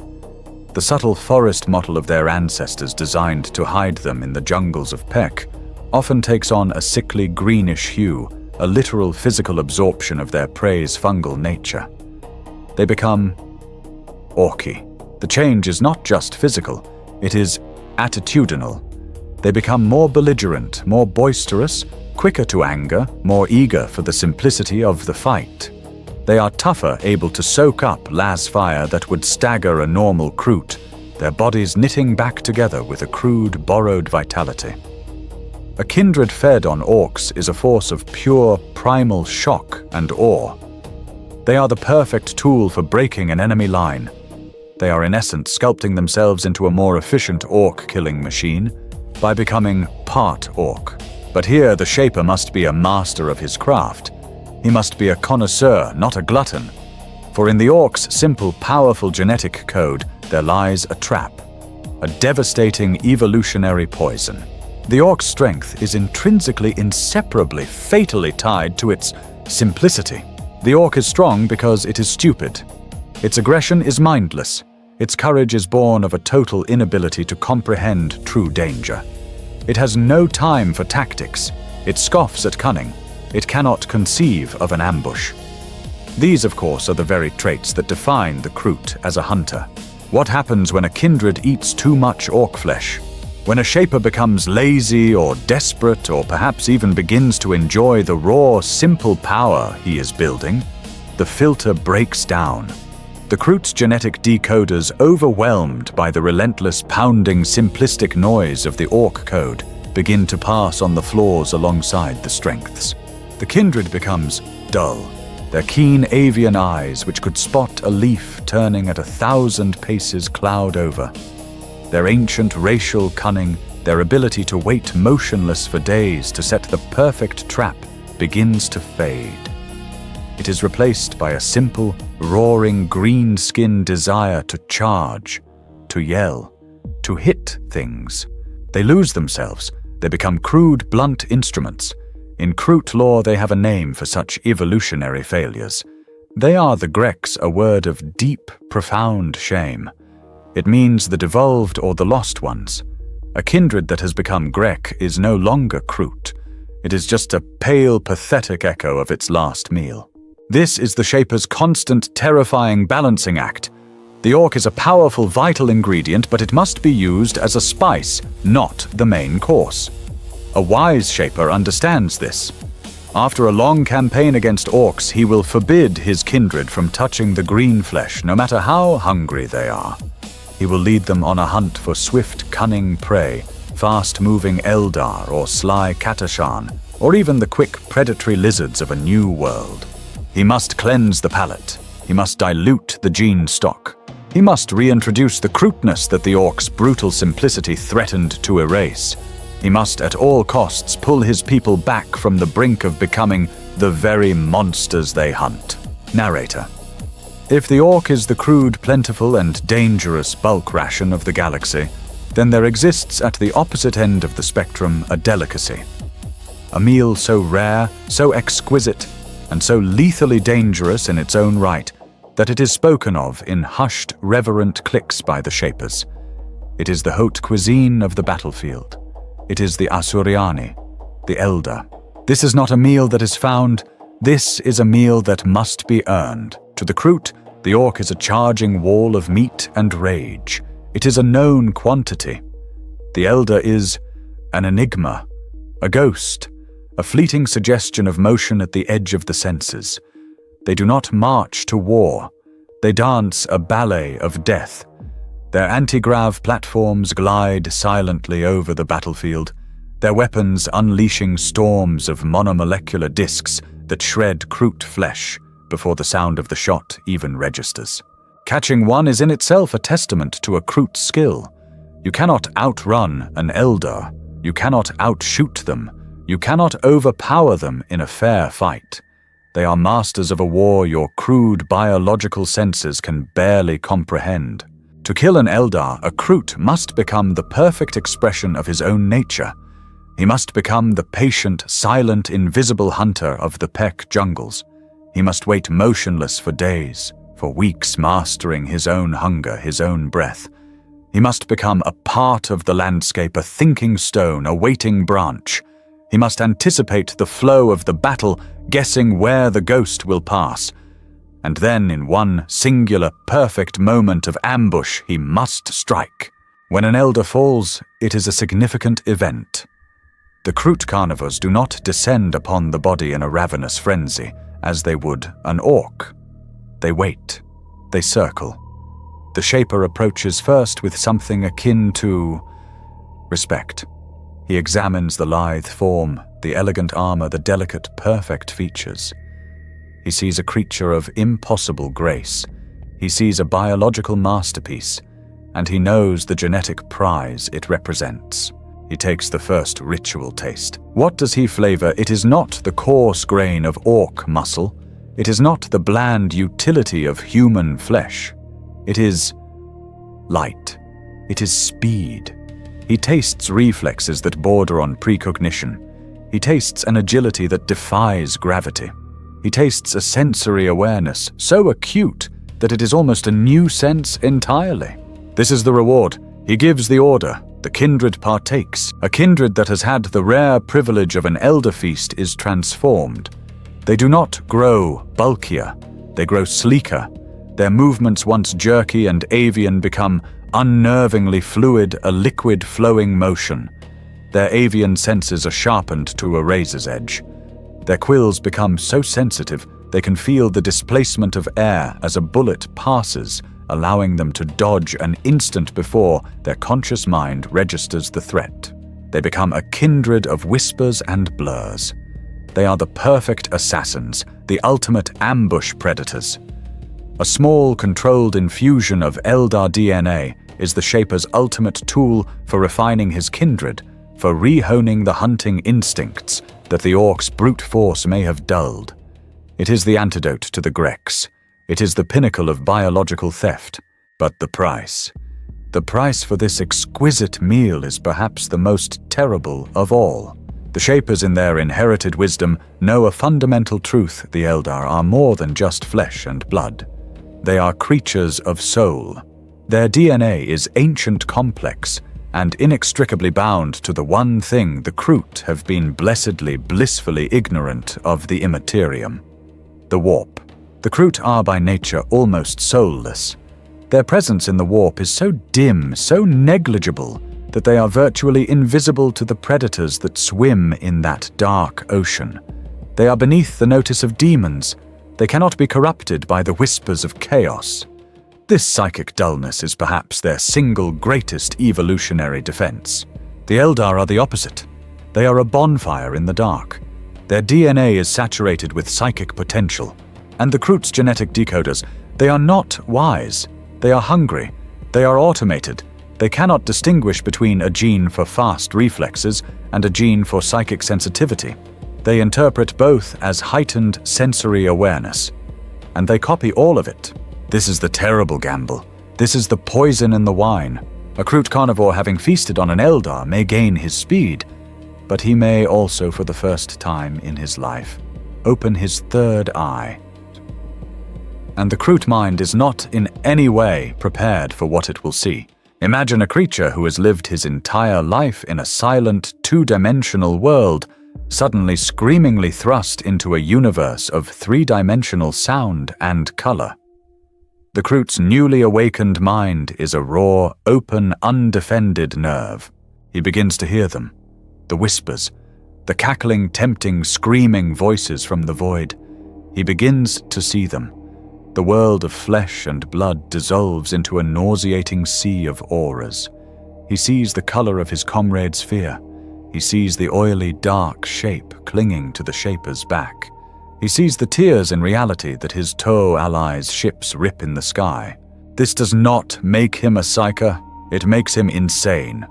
[SPEAKER 1] The subtle forest mottle of their ancestors, designed to hide them in the jungles of Pek, often takes on a sickly greenish hue, a literal physical absorption of their prey's fungal nature. They become orky. The change is not just physical, it is attitudinal. They become more belligerent, more boisterous, quicker to anger, more eager for the simplicity of the fight. They are tougher, able to soak up las fire that would stagger a normal Kroot, their bodies knitting back together with a crude, borrowed vitality. A kindred fed on orcs is a force of pure, primal shock and awe. They are the perfect tool for breaking an enemy line. They are in essence sculpting themselves into a more efficient orc-killing machine by becoming part orc. But here the Shaper must be a master of his craft. He must be a connoisseur, not a glutton. For in the orcs' simple, powerful genetic code, there lies a trap, a devastating evolutionary poison. The orc's strength is intrinsically, inseparably, fatally tied to its simplicity. The orc is strong because it is stupid. Its aggression is mindless. Its courage is born of a total inability to comprehend true danger. It has no time for tactics. It scoffs at cunning. It cannot conceive of an ambush. These, of course, are the very traits that define the Kroot as a hunter. What happens when a kindred eats too much orc flesh? When a Shaper becomes lazy or desperate, or perhaps even begins to enjoy the raw, simple power he is building, the filter breaks down. The Kroot's genetic decoders, overwhelmed by the relentless, pounding, simplistic noise of the orc code, begin to pass on the flaws alongside the strengths. The kindred becomes dull. Their keen avian eyes, which could spot a leaf turning at 1,000 paces, cloud over. Their ancient racial cunning, their ability to wait motionless for days to set the perfect trap, begins to fade. It is replaced by a simple, roaring, green-skinned desire to charge, to yell, to hit things. They lose themselves. They become crude, blunt instruments. In Kroot lore, they have a name for such evolutionary failures. They are the Grecs, a word of deep, profound shame. It means the devolved or the lost ones. A kindred that has become Grek is no longer Kroot. It is just a pale, pathetic echo of its last meal. This is the Shaper's constant, terrifying balancing act. The orc is a powerful, vital ingredient, but it must be used as a spice, not the main course. A wise Shaper understands this. After a long campaign against orcs, he will forbid his kindred from touching the green flesh, no matter how hungry they are. He will lead them on a hunt for swift, cunning prey, fast-moving Eldar or sly Katashan, or even the quick, predatory lizards of a new world. He must cleanse the palate. He must dilute the gene stock. He must reintroduce the Krootness that the orc's brutal simplicity threatened to erase. He must at all costs pull his people back from the brink of becoming the very monsters they hunt. Narrator. If the orc is the crude, plentiful, and dangerous bulk ration of the galaxy, then there exists at the opposite end of the spectrum a delicacy. A meal so rare, so exquisite, and so lethally dangerous in its own right that it is spoken of in hushed, reverent cliques by the Shapers. It is the haute cuisine of the battlefield. It is the Asuriani, the Elder. This is not a meal that is found. This is a meal that must be earned. To the Kroot, the orc is a charging wall of meat and rage. It is a known quantity. The Elder is an enigma, a ghost, a fleeting suggestion of motion at the edge of the senses. They do not march to war. They dance a ballet of death. Their anti-grav platforms glide silently over the battlefield, their weapons unleashing storms of monomolecular discs that shred Kroot flesh before the sound of the shot even registers. Catching one is in itself a testament to a Kroot skill. You cannot outrun an Eldar. You cannot outshoot them. You cannot overpower them in a fair fight. They are masters of a war your crude biological senses can barely comprehend. To kill an Eldar, a Kroot must become the perfect expression of his own nature. He must become the patient, silent, invisible hunter of the Pek jungles. He must wait motionless for days, for weeks, mastering his own hunger, his own breath. He must become a part of the landscape, a thinking stone, a waiting branch. He must anticipate the flow of the battle, guessing where the ghost will pass. And then, in one singular, perfect moment of ambush, he must strike. When an elder falls, it is a significant event. The Kroot carnivores do not descend upon the body in a ravenous frenzy, as they would an orc. They wait. They circle. The Shaper approaches first with something akin to respect. He examines the lithe form, the elegant armor, the delicate, perfect features. He sees a creature of impossible grace. He sees a biological masterpiece, and he knows the genetic prize it represents. He takes the first ritual taste. What does he flavor? It is not the coarse grain of orc muscle. It is not the bland utility of human flesh. It is light. It is speed. He tastes reflexes that border on precognition. He tastes an agility that defies gravity. He tastes a sensory awareness so acute that it is almost a new sense entirely. This is the reward. He gives the order. The kindred partakes. A kindred that has had the rare privilege of an elder feast is transformed. They do not grow bulkier. They grow sleeker. Their movements, once jerky and avian, become unnervingly fluid, a liquid flowing motion. Their avian senses are sharpened to a razor's edge. Their quills become so sensitive they can feel the displacement of air as a bullet passes, allowing them to dodge an instant before their conscious mind registers the threat. They become a kindred of whispers and blurs. They are the perfect assassins, the ultimate ambush predators. A small, controlled infusion of Eldar DNA is the Shaper's ultimate tool for refining his kindred, for rehoning the hunting instincts that the orc's brute force may have dulled. It is the antidote to the Grex. It is the pinnacle of biological theft. But the price. The price for this exquisite meal is perhaps the most terrible of all. The Shapers, in their inherited wisdom, know a fundamental truth: the Eldar are more than just flesh and blood. They are creatures of soul. Their DNA is ancient, complex, and inextricably bound to the one thing the Kroot have been blessedly, blissfully ignorant of: the Imperium, the warp. The Kroot are by nature almost soulless. Their presence in the warp is so dim, so negligible, that they are virtually invisible to the predators that swim in that dark ocean. They are beneath the notice of demons. They cannot be corrupted by the whispers of chaos. This psychic dullness is perhaps their single greatest evolutionary defense. The Eldar are the opposite. They are a bonfire in the dark. Their DNA is saturated with psychic potential. And the Kroot's genetic decoders, they are not wise. They are hungry. They are automated. They cannot distinguish between a gene for fast reflexes and a gene for psychic sensitivity. They interpret both as heightened sensory awareness. And they copy all of it. This is the terrible gamble. This is the poison in the wine. A Kroot carnivore having feasted on an Eldar may gain his speed, but he may also, for the first time in his life, open his third eye. And the Kroot mind is not in any way prepared for what it will see. Imagine a creature who has lived his entire life in a silent, two-dimensional world, suddenly screamingly thrust into a universe of three-dimensional sound and color. The Kroot's newly awakened mind is a raw, open, undefended nerve. He begins to hear them, the whispers, the cackling, tempting, screaming voices from the void. He begins to see them. The world of flesh and blood dissolves into a nauseating sea of auras. He sees the color of his comrade's fear. He sees the oily, dark shape clinging to the Shaper's back. He sees the tears in reality that his Toe allies' ships rip in the sky. This does not make him a psyker. It makes him insane.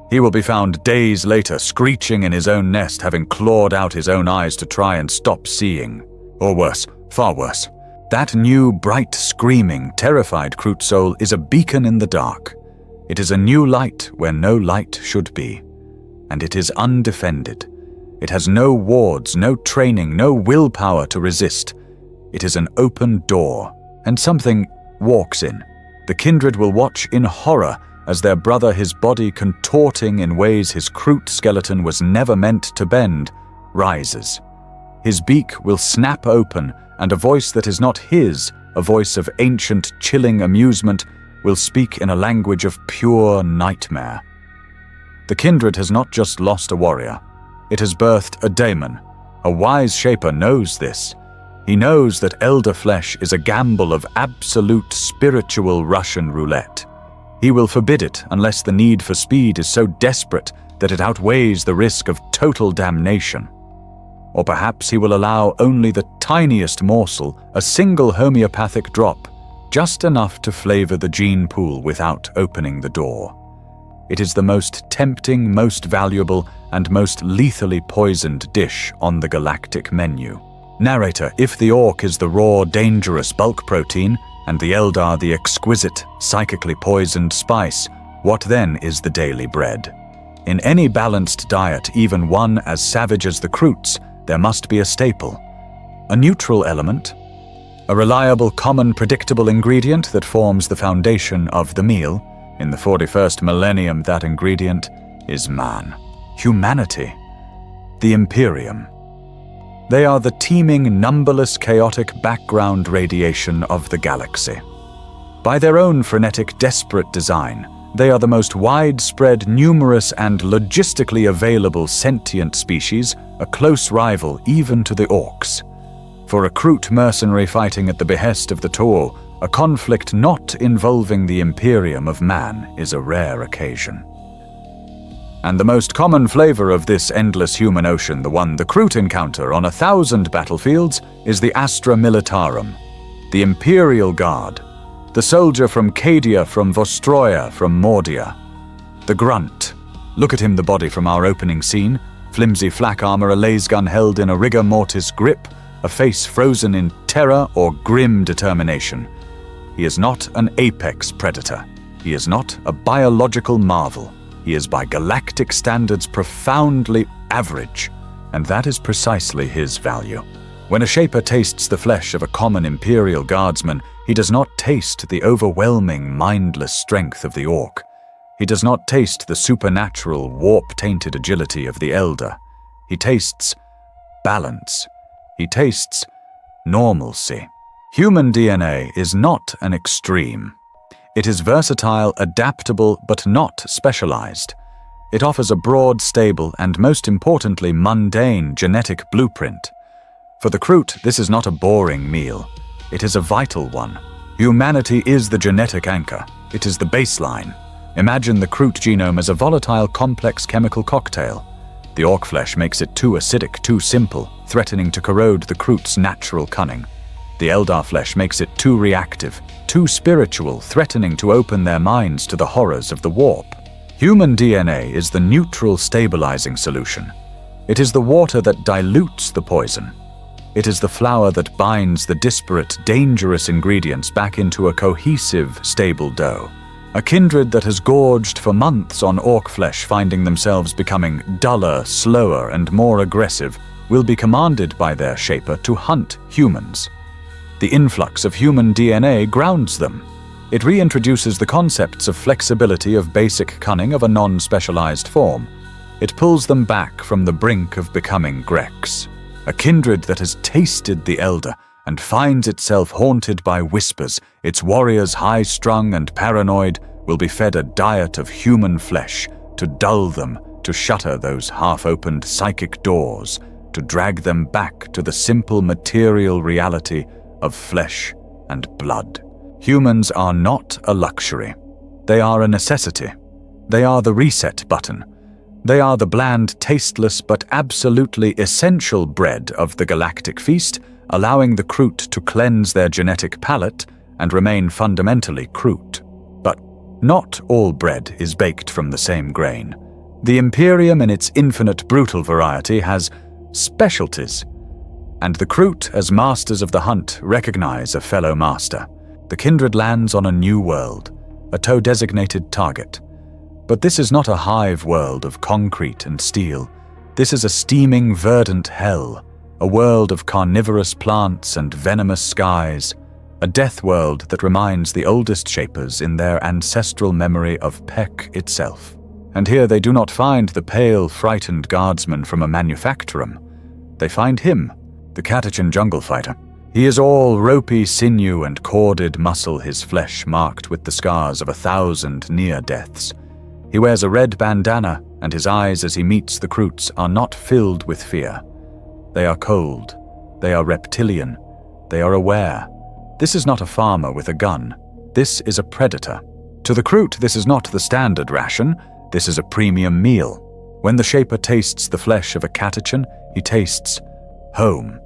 [SPEAKER 1] He will be found days later screeching in his own nest, having clawed out his own eyes to try and stop seeing. Or worse, far worse. That new, bright, screaming, terrified Kroot soul is a beacon in the dark. It is a new light where no light should be. and it is undefended. It has no wards, no training, no willpower to resist. It is an open door, and something walks in. The kindred will watch in horror as their brother, his body contorting in ways his Kroot skeleton was never meant to bend, rises. His beak will snap open, and a voice that is not his, a voice of ancient, chilling amusement, will speak in a language of pure nightmare. The kindred has not just lost a warrior. It has birthed a daemon. A wise shaper knows this. He knows that elder flesh is a gamble of absolute spiritual Russian roulette. He will forbid it unless the need for speed is so desperate that it outweighs the risk of total damnation. Or perhaps he will allow only the tiniest morsel, a single homeopathic drop, just enough to flavor the gene pool without opening the door. It is the most tempting, most valuable, and most lethally poisoned dish on the galactic menu. Narrator, if the orc is the raw, dangerous bulk protein, and the eldar the exquisite, psychically poisoned spice, what then is the daily bread? In any balanced diet, even one as savage as the Kroots, there must be a staple. A neutral element, a reliable, common, predictable ingredient that forms the foundation of the meal. In the 41st millennium, that ingredient is man. Humanity. The Imperium. They are the teeming, numberless, chaotic background radiation of the galaxy. By their own frenetic, desperate design, they are the most widespread, numerous, and logistically available sentient species, a close rival even to the orcs. For a Kroot mercenary fighting at the behest of the Tor, a conflict not involving the Imperium of man is a rare occasion. And the most common flavor of this endless human ocean, the one the Kroot encounter on 1,000 battlefields, is the Astra Militarum, the Imperial Guard, the soldier from Cadia, from Vostroya, from Mordia. The Grunt. Look at him, the body from our opening scene, flimsy flak armor, a lasgun held in a rigor mortis grip, a face frozen in terror or grim determination. He is not an apex predator. He is not a biological marvel. He is by galactic standards profoundly average, and that is precisely his value. When a shaper tastes the flesh of a common Imperial guardsman, he does not taste the overwhelming, mindless strength of the orc. He does not taste the supernatural, warp-tainted agility of the elder. He tastes balance. He tastes normalcy. Human DNA is not an extreme. It is versatile, adaptable, but not specialized. It offers a broad, stable, and most importantly, mundane genetic blueprint. For the Kroot, this is not a boring meal. It is a vital one. Humanity is the genetic anchor. It is the baseline. Imagine the Kroot genome as a volatile, complex chemical cocktail. The orc flesh makes it too acidic, too simple, threatening to corrode the Kroot's natural cunning. The eldar flesh makes it too reactive, too spiritual, threatening to open their minds to the horrors of the warp. Human DNA is the neutral, stabilizing solution. It is the water that dilutes the poison. It is the flour that binds the disparate, dangerous ingredients back into a cohesive, stable dough. A kindred that has gorged for months on orc flesh, finding themselves becoming duller, slower, and more aggressive, will be commanded by their shaper to hunt humans. The influx of human DNA grounds them. It reintroduces the concepts of flexibility, of basic cunning, of a non-specialized form. It pulls them back from the brink of becoming Grex. A kindred that has tasted the elder and finds itself haunted by whispers, its warriors high-strung and paranoid, will be fed a diet of human flesh to dull them, to shutter those half-opened psychic doors, to drag them back to the simple material reality of flesh and blood. Humans are not a luxury. They are a necessity. They are the reset button. They are the bland, tasteless, but absolutely essential bread of the galactic feast, allowing the Kroot to cleanse their genetic palate and remain fundamentally Kroot. But not all bread is baked from the same grain. The Imperium, in its infinite brutal variety, has specialties. And the Kroot, as masters of the hunt, recognize a fellow master. The kindred lands on a new world, a toe-designated target. But this is not a hive world of concrete and steel. This is a steaming, verdant hell, a world of carnivorous plants and venomous skies, a death world that reminds the oldest shapers in their ancestral memory of Pek itself. And here they do not find the pale, frightened guardsman from a manufactorum. They find him, the Catachan jungle fighter. He is all ropey sinew and corded muscle, his flesh marked with the scars of 1,000 near deaths. He wears a red bandana, and his eyes as he meets the Kroots are not filled with fear. They are cold. They are reptilian. They are aware. This is not a farmer with a gun. This is a predator. To the Kroot, this is not the standard ration. This is a premium meal. When the Shaper tastes the flesh of a Catachan, he tastes home.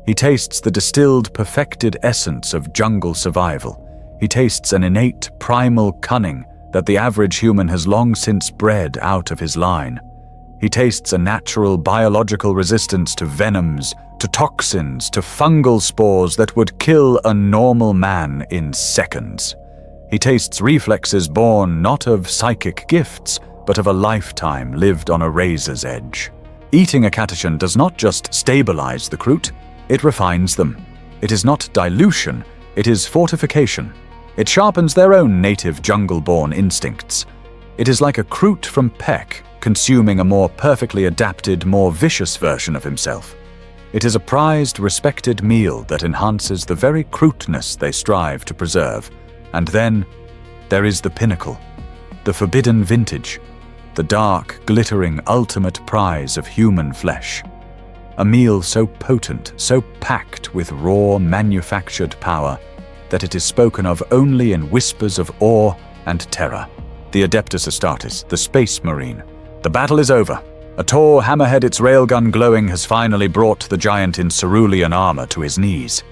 [SPEAKER 1] He tastes the distilled, perfected essence of jungle survival. He tastes an innate, primal cunning that the average human has long since bred out of his line. He tastes a natural biological resistance to venoms, to toxins, to fungal spores that would kill a normal man in seconds. He tastes reflexes born not of psychic gifts, but of a lifetime lived on a razor's edge. Eating a Catachan does not just stabilize the Kroot, it refines them. It is not dilution, it is fortification. It sharpens their own native jungle-born instincts. It is like a Kroot from Pek consuming a more perfectly adapted, more vicious version of himself. It is a prized, respected meal that enhances the very Krootness they strive to preserve. And then, there is the pinnacle, the forbidden vintage, the dark, glittering, ultimate prize of human flesh. A meal so potent, so packed with raw, manufactured power, that it is spoken of only in whispers of awe and terror. The Adeptus Astartes, the Space Marine. The battle is over. A tall hammerhead, its railgun glowing, has finally brought the giant in cerulean armor to his knees.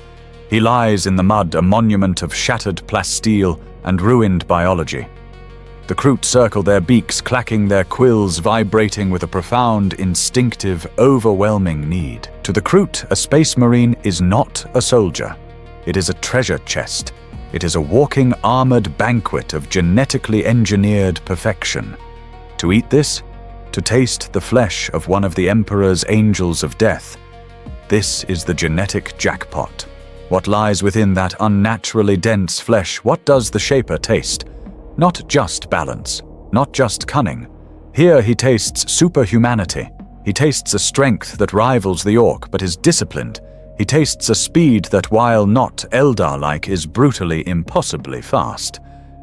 [SPEAKER 1] He lies in the mud, a monument of shattered plasteel and ruined biology. The Kroot circle their beaks, clacking their quills, vibrating with a profound, instinctive, overwhelming need. To the Kroot, a Space Marine is not a soldier. It is a treasure chest. It is a walking armored banquet of genetically engineered perfection. To eat this, to taste the flesh of one of the Emperor's angels of death, this is the genetic jackpot. What lies within that unnaturally dense flesh? What does the Shaper taste? Not just balance, not just cunning. Here he tastes superhumanity. He tastes a strength that rivals the Orc but is disciplined. He tastes a speed that, while not Eldar-like, is brutally, impossibly fast.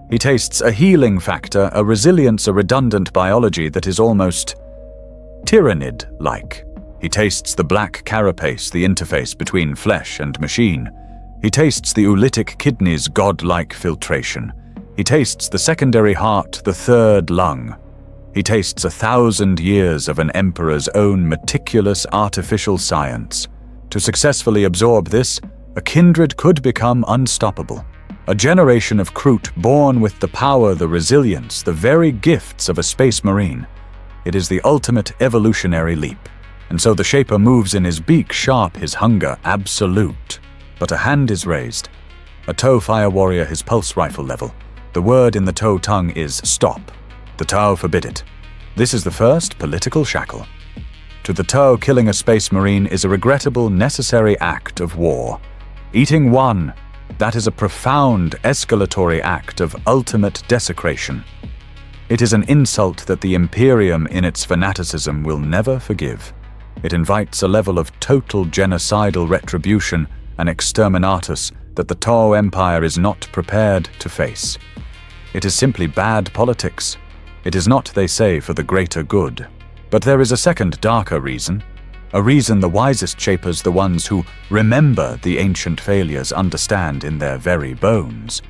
[SPEAKER 1] He tastes a healing factor, a resilience, a redundant biology that is almost tyrannid-like. He tastes the black carapace, the interface between flesh and machine. He tastes the oolitic kidney's godlike filtration. He tastes the secondary heart, the third lung. He tastes 1,000 years of an emperor's own meticulous artificial science. To successfully absorb this, a kindred could become unstoppable. A generation of Kroot born with the power, the resilience, the very gifts of a Space Marine. It is the ultimate evolutionary leap. And so the Shaper moves in his beak sharp, his hunger absolute. But a hand is raised. A Tau fire warrior, his pulse rifle level. The word in the Tau tongue is stop. The Tau forbid it. This is the first political shackle. To the Tau, killing a Space Marine is a regrettable, necessary act of war. Eating one, that is a profound escalatory act of ultimate desecration. It is an insult that the Imperium in its fanaticism will never forgive. It invites a level of total genocidal retribution, an exterminatus, that the Tau Empire is not prepared to face. It is simply bad politics. It is not, they say, for the greater good. But there is a second, darker reason. A reason the wisest Shapers, the ones who remember the ancient failures, understand in their very bones.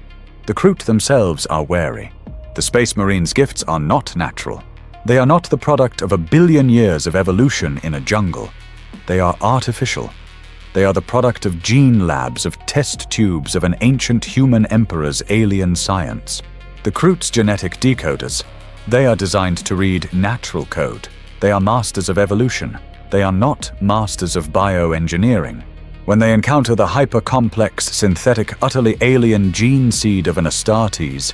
[SPEAKER 1] The Kroot themselves are wary. The Space Marine's gifts are not natural. They are not the product of 1 billion years of evolution in a jungle. They are artificial. They are the product of gene labs, of test tubes of an ancient human emperor's alien science. The Kroot's genetic decoders, they are designed to read natural code. They are masters of evolution. They are not masters of bioengineering. When they encounter the hyper-complex, synthetic, utterly alien gene seed of an Astartes,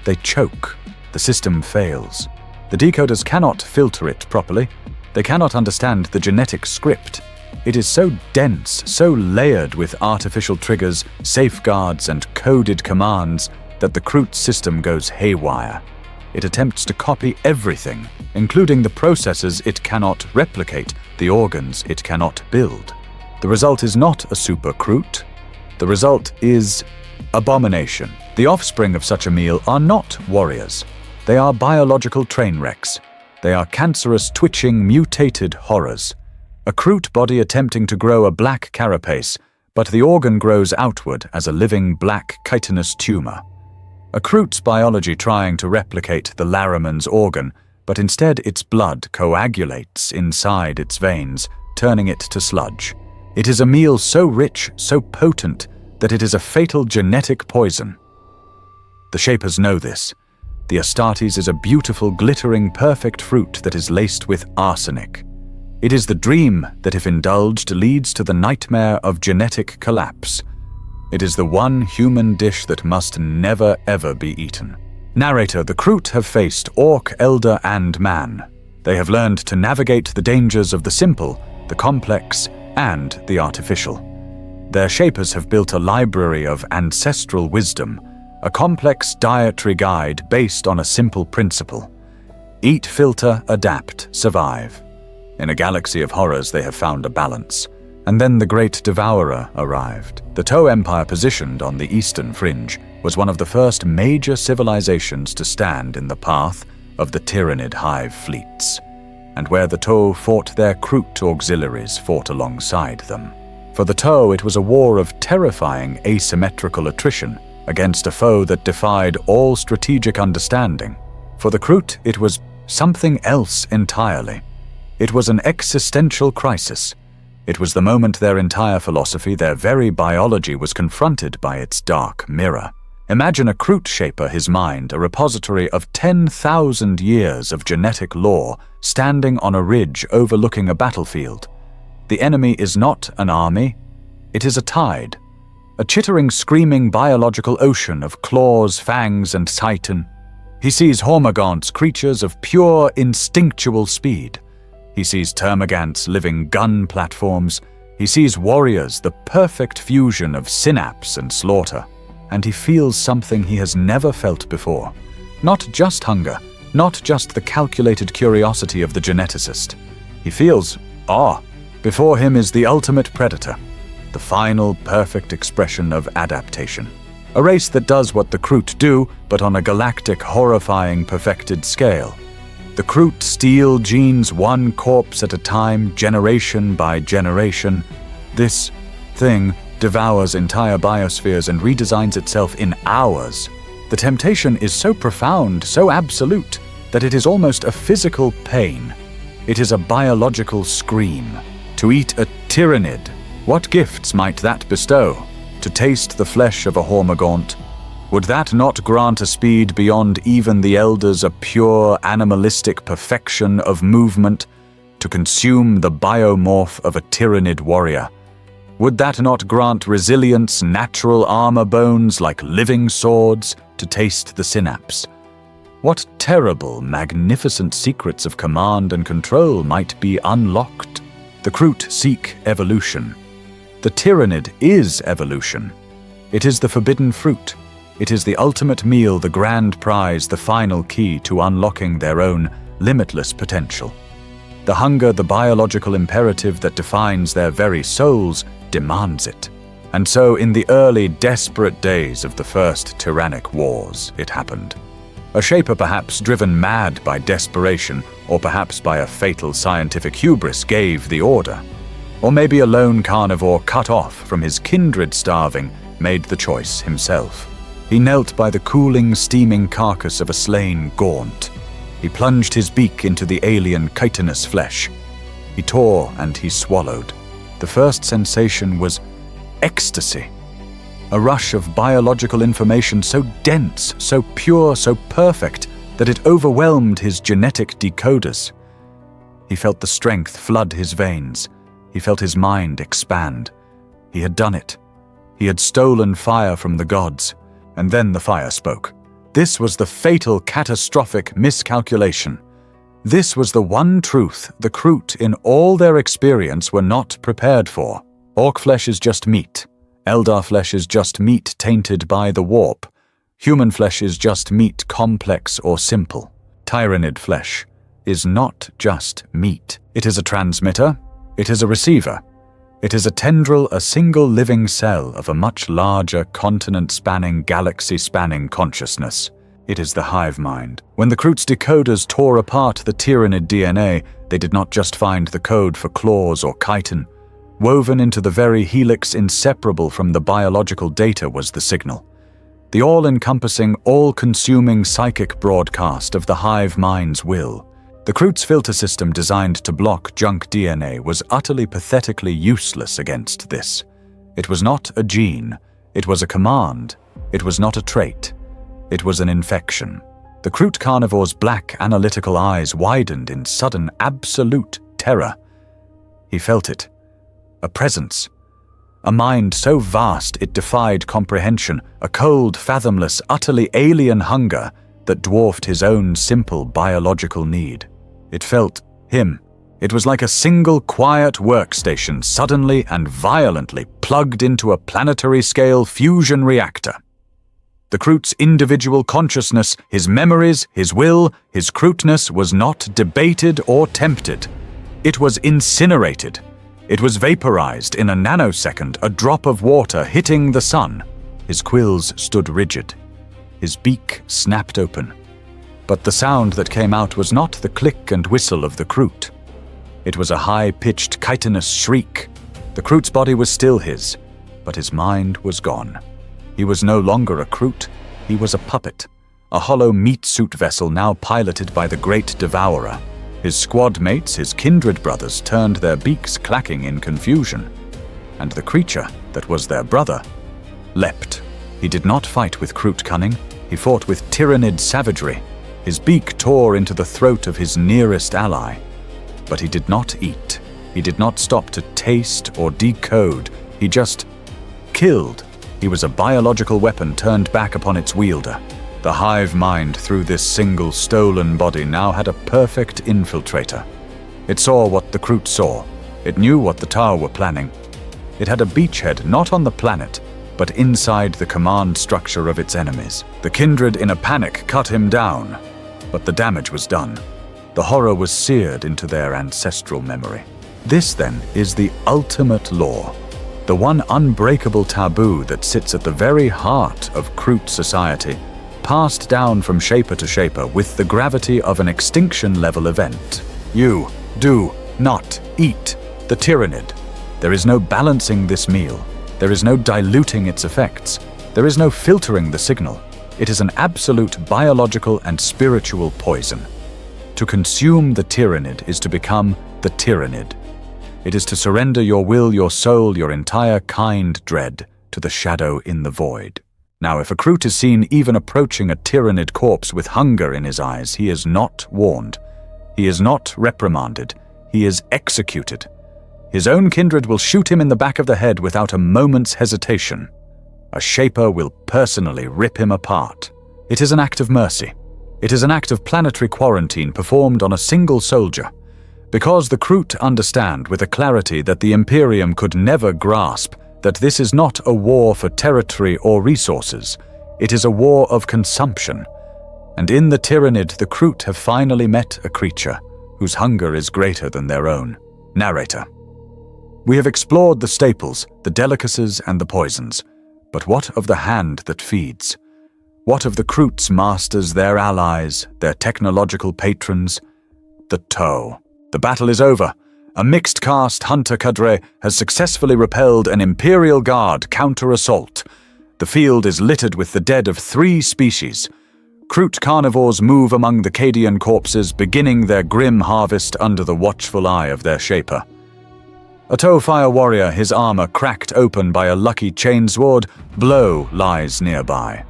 [SPEAKER 1] they choke. The system fails. The decoders cannot filter it properly. They cannot understand the genetic script. It is so dense, so layered with artificial triggers, safeguards, and coded commands that the Kroot system goes haywire. It attempts to copy everything, including the processes it cannot replicate, the organs it cannot build. The result is not a super Kroot. The result is abomination. The offspring of such a meal are not warriors. They are biological train wrecks. They are cancerous, twitching, mutated horrors. A Kroot body attempting to grow a black carapace, but the organ grows outward as a living black chitinous tumor. A Kroot's biology trying to replicate the Laraman's organ, but instead its blood coagulates inside its veins, turning it to sludge. It is a meal so rich, so potent, that it is a fatal genetic poison. The Shapers know this. The Astartes is a beautiful, glittering, perfect fruit that is laced with arsenic. It is the dream that, if indulged, leads to the nightmare of genetic collapse. It is the one human dish that must never ever be eaten. Narrator, the Kroot have faced orc, elder, and man. They have learned to navigate the dangers of the simple, the complex, and the artificial. Their Shapers have built a library of ancestral wisdom, a complex dietary guide based on a simple principle. Eat, filter, adapt, survive. In a galaxy of horrors they have found a balance. And then the Great Devourer arrived. The Toe Empire, positioned on the eastern fringe, was one of the first major civilizations to stand in the path of the Tyrannid hive fleets, and where the Toe fought, their Kroot auxiliaries fought alongside them. For the Toe, it was a war of terrifying asymmetrical attrition against a foe that defied all strategic understanding. For the Kroot, it was something else entirely. It was an existential crisis. It was the moment their entire philosophy, their very biology, was confronted by its dark mirror. Imagine a Kroot Shaper, his mind, a repository of 10,000 years of genetic lore, standing on a ridge overlooking a battlefield. The enemy is not an army, it is a tide. A chittering, screaming biological ocean of claws, fangs, and chitin. He sees Hormagaunts, creatures of pure, instinctual speed. He sees termagants, living gun platforms. He sees warriors, the perfect fusion of synapse and slaughter. And he feels something he has never felt before. Not just hunger, not just the calculated curiosity of the geneticist. He feels awe. Before him is the ultimate predator, the final, perfect expression of adaptation. A race that does what the Kroot do, but on a galactic, horrifying, perfected scale. The Kroot steal genes one corpse at a time, generation by generation. This thing devours entire biospheres and redesigns itself in hours. The temptation is so profound, so absolute, that it is almost a physical pain. It is a biological scream. To eat a tyrannid, what gifts might that bestow? To taste the flesh of a Hormagaunt, would that not grant a speed beyond even the elders, a pure animalistic perfection of movement? To consume the biomorph of a tyrannid warrior, would that not grant resilience, natural armor bones like living swords? To taste the synapse, what terrible, magnificent secrets of command and control might be unlocked? The Kroot seek evolution. The tyrannid is evolution. It is the forbidden fruit. It is the ultimate meal, the grand prize, the final key to unlocking their own limitless potential. The hunger, the biological imperative that defines their very souls, demands it. And so, in the early, desperate days of the first tyrannic wars, it happened. A Shaper, perhaps driven mad by desperation, or perhaps by a fatal scientific hubris, gave the order. Or maybe a lone carnivore, cut off from his kindred starving, made the choice himself. He knelt by the cooling, steaming carcass of a slain gaunt. He plunged his beak into the alien chitinous flesh. He tore and he swallowed. The first sensation was ecstasy. A rush of biological information so dense, so pure, so perfect, that it overwhelmed his genetic decoders. He felt the strength flood his veins. He felt his mind expand. He had done it. He had stolen fire from the gods. And then the fire spoke. This was the fatal, catastrophic miscalculation. This was the one truth the Kroot in all their experience were not prepared for. Orc flesh is just meat. Eldar flesh is just meat tainted by the warp. Human flesh is just meat, complex or simple. Tyrannid flesh is not just meat. It is a transmitter. It is a receiver. It is a tendril, a single living cell of a much larger, continent-spanning, galaxy-spanning consciousness. It is the hive mind. When the Kroot's decoders tore apart the Tyrannid DNA, they did not just find the code for claws or chitin. Woven into the very helix inseparable from the biological data was the signal. The all-encompassing, all-consuming psychic broadcast of the hive mind's will. The Kroot's filter system designed to block junk DNA was utterly pathetically useless against this. It was not a gene. It was a command. It was not a trait. It was an infection. The Kroot carnivore's black, analytical eyes widened in sudden, absolute terror. He felt it. A presence. A mind so vast it defied comprehension, a cold, fathomless, utterly alien hunger that dwarfed his own simple biological need. It felt him. It was like a single quiet workstation suddenly and violently plugged into a planetary-scale fusion reactor. The Kroot's individual consciousness, his memories, his will, his Krootness was not debated or tempted. It was incinerated. It was vaporized in a nanosecond, a drop of water hitting the sun. His quills stood rigid. His beak snapped open. But the sound that came out was not the click and whistle of the Kroot. It was a high-pitched, chitinous shriek. The Kroot's body was still his, but his mind was gone. He was no longer a Kroot. He was a puppet, a hollow meat-suit vessel now piloted by the Great Devourer. His squad mates, his kindred brothers, turned their beaks clacking in confusion. And the creature that was their brother leapt. He did not fight with Kroot cunning. He fought with Tyrannid savagery. His beak tore into the throat of his nearest ally. But he did not eat. He did not stop to taste or decode. He just killed. He was a biological weapon turned back upon its wielder. The hive mind through this single stolen body now had a perfect infiltrator. It saw what the Kroot saw. It knew what the Tau were planning. It had a beachhead not on the planet, but inside the command structure of its enemies. The kindred in a panic cut him down, but the damage was done. The horror was seared into their ancestral memory. This, then, is the ultimate law, the one unbreakable taboo that sits at the very heart of Kroot society, passed down from shaper to shaper with the gravity of an extinction-level event. You do not eat the Tyrannid. There is no balancing this meal. There is no diluting its effects. There is no filtering the signal. It is an absolute biological and spiritual poison. To consume the Tyrannid is to become the Tyrannid. It is to surrender your will, your soul, your entire kind dread to the shadow in the void. Now, if a Kroot is seen even approaching a Tyrannid corpse with hunger in his eyes, he is not warned. He is not reprimanded. He is executed. His own kindred will shoot him in the back of the head without a moment's hesitation. A shaper will personally rip him apart. It is an act of mercy. It is an act of planetary quarantine performed on a single soldier. Because the Kroot understand with a clarity that the Imperium could never grasp that this is not a war for territory or resources. It is a war of consumption. And in the Tyrannid, the Kroot have finally met a creature whose hunger is greater than their own. Narrator. We have explored the staples, the delicacies, and the poisons. But what of the hand that feeds? What of the Kroot's masters, their allies, their technological patrons? The Tau. The battle is over. A mixed-caste hunter cadre has successfully repelled an Imperial Guard counter-assault. The field is littered with the dead of 3 species. Kroot carnivores move among the Cadian corpses, beginning their grim harvest under the watchful eye of their shaper. A Tau fire warrior, his armor cracked open by a lucky chainsword, Blow lies nearby.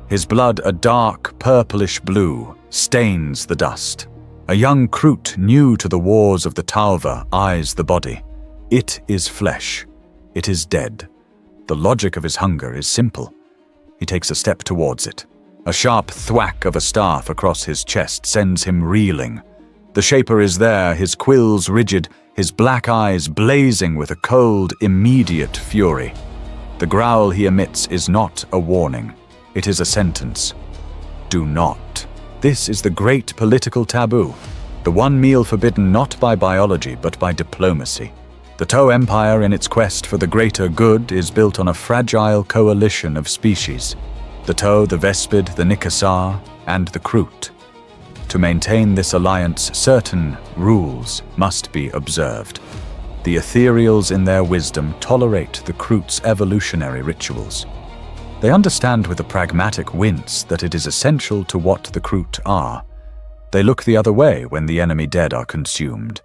[SPEAKER 1] His blood, a dark, purplish blue, stains the dust. A young Kroot new to the wars of the Tauva eyes the body. It is flesh. It is dead. The logic of his hunger is simple. He takes a step towards it. A sharp thwack of a staff across his chest sends him reeling. The Shaper is there, his quills rigid, his black eyes blazing with a cold, immediate fury. The growl he emits is not a warning. It is a sentence. Do not. This is the great political taboo, the one meal forbidden not by biology but by diplomacy. The Toe Empire, in its quest for the greater good, is built on a fragile coalition of species. The Toe, the Vespid, the Nikasar, and the Kroot. To maintain this alliance, certain rules must be observed. The ethereals, in their wisdom, tolerate the Kroot's evolutionary rituals. They understand with a pragmatic wince that it is essential to what the Kroot are. They look the other way when the enemy dead are consumed.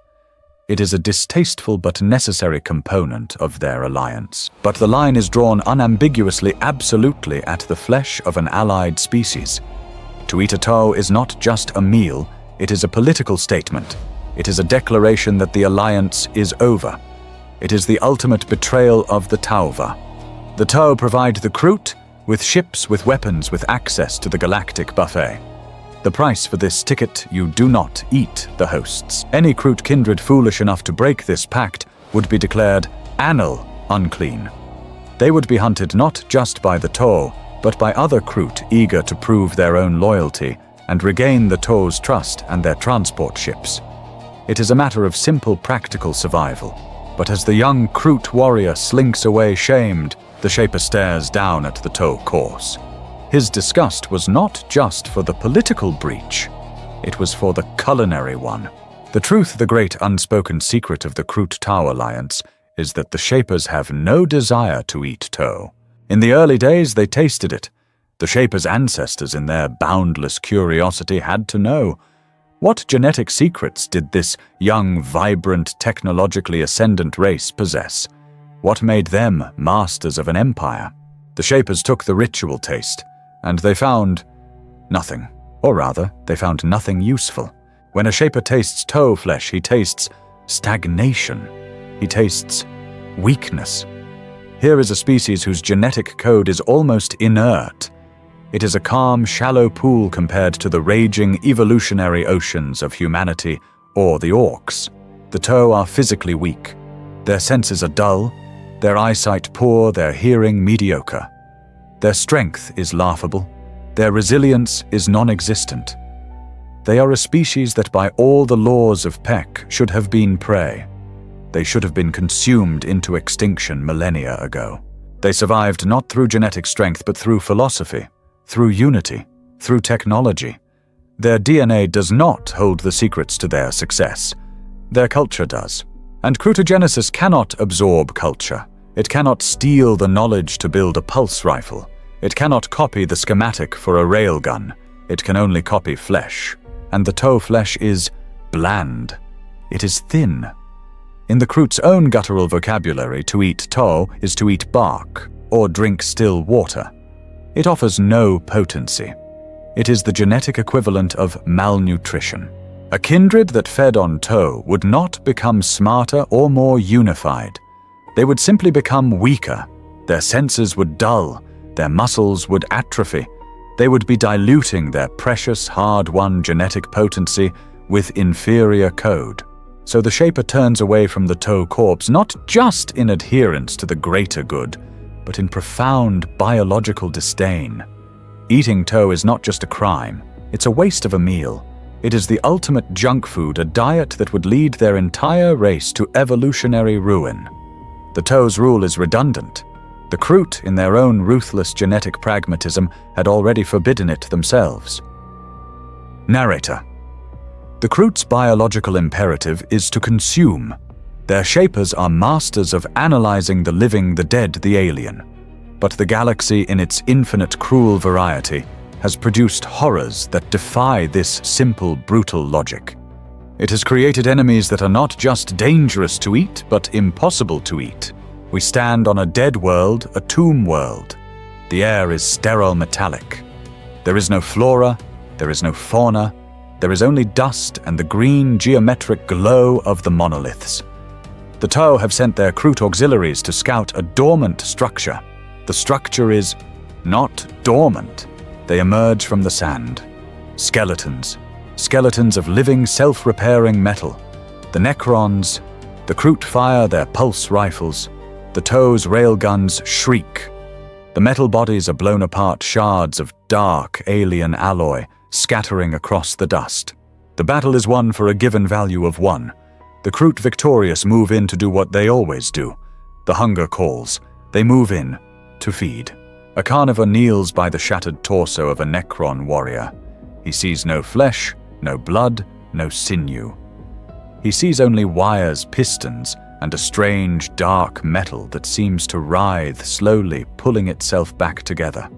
[SPEAKER 1] It is a distasteful but necessary component of their alliance. But the line is drawn unambiguously, absolutely, at the flesh of an allied species. To eat a Toe is not just a meal, it is a political statement. It is a declaration that the alliance is over. It is the ultimate betrayal of the Tauva. The Toe provide the Kroot with ships, with weapons, with access to the galactic buffet. The price for this ticket: you do not eat the hosts. Any Kroot kindred foolish enough to break this pact would be declared anal unclean. They would be hunted not just by the Toe, but by other Kroot eager to prove their own loyalty and regain the Toe's trust and their transport ships. It is a matter of simple practical survival. But as the young Kroot warrior slinks away shamed, the Shaper stares down at the Toe corpse. His disgust was not just for the political breach, it was for the culinary one. The truth, the great unspoken secret of the Kroot-Tau alliance, is that the Shapers have no desire to eat Toe. In the early days, they tasted it. The Shapers' ancestors, in their boundless curiosity, had to know. What genetic secrets did this young, vibrant, technologically ascendant race possess? What made them masters of an empire? The Shapers took the ritual taste, and they found nothing. Or rather, they found nothing useful. When a Shaper tastes Toe flesh, he tastes stagnation. He tastes weakness. Here is a species whose genetic code is almost inert. It is a calm, shallow pool compared to the raging, evolutionary oceans of humanity or the orcs. The Toe are physically weak. Their senses are dull, their eyesight poor, their hearing mediocre. Their strength is laughable, their resilience is non-existent. They are a species that by all the laws of Peck should have been prey. They should have been consumed into extinction millennia ago. They survived not through genetic strength but through philosophy, through unity, through technology. Their DNA does not hold the secrets to their success. Their culture does. And Krootogenesis cannot absorb culture. It cannot steal the knowledge to build a pulse rifle. It cannot copy the schematic for a railgun. It can only copy flesh. And the Toe flesh is bland. It is thin. In the Kroot's own guttural vocabulary, to eat Toe is to eat bark or drink still water. It offers no potency. It is the genetic equivalent of malnutrition. A kindred that fed on Toe would not become smarter or more unified. They would simply become weaker. Their senses would dull. Their muscles would atrophy. They would be diluting their precious, hard-won genetic potency with inferior code. So the Shaper turns away from the Toe corpse not just in adherence to the greater good, but in profound biological disdain. Eating Toe is not just a crime, it's a waste of a meal. It is the ultimate junk food, a diet that would lead their entire race to evolutionary ruin. The Toe's rule is redundant. The Kroot, in their own ruthless genetic pragmatism, had already forbidden it themselves. Narrator. The Kroot's biological imperative is to consume. Their Shapers are masters of analyzing the living, the dead, the alien. But the galaxy, in its infinite cruel variety, has produced horrors that defy this simple, brutal logic. It has created enemies that are not just dangerous to eat, but impossible to eat. We stand on a dead world, a tomb world. The air is sterile metallic. There is no flora, there is no fauna, there is only dust and the green geometric glow of the monoliths. The Toe have sent their Kroot auxiliaries to scout a dormant structure. The structure is not dormant. They emerge from the sand. Skeletons. Skeletons of living, self-repairing metal. The Necrons. The Kroot fire their pulse rifles. The Toes railguns shriek. The metal bodies are blown apart, shards of dark, alien alloy, scattering across the dust. The battle is won for a given value of 1. The Kroot victorious move in to do what they always do. The hunger calls. They move in to feed. A carnivore kneels by the shattered torso of a Necron warrior. He sees no flesh, no blood, no sinew. He sees only wires, pistons, and a strange, dark metal that seems to writhe slowly, pulling itself back together.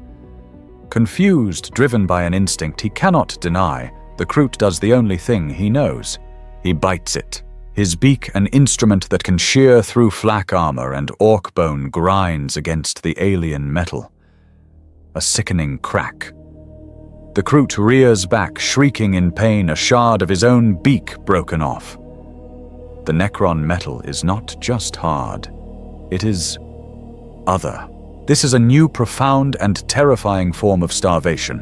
[SPEAKER 1] Confused, driven by an instinct he cannot deny, the Kroot does the only thing he knows. He bites it. His beak an instrument that can shear through flak armor, and orc bone grinds against the alien metal. A sickening crack. The Kroot rears back, shrieking in pain, a shard of his own beak broken off. The Necron metal is not just hard. It is other. This is a new, profound, and terrifying form of starvation.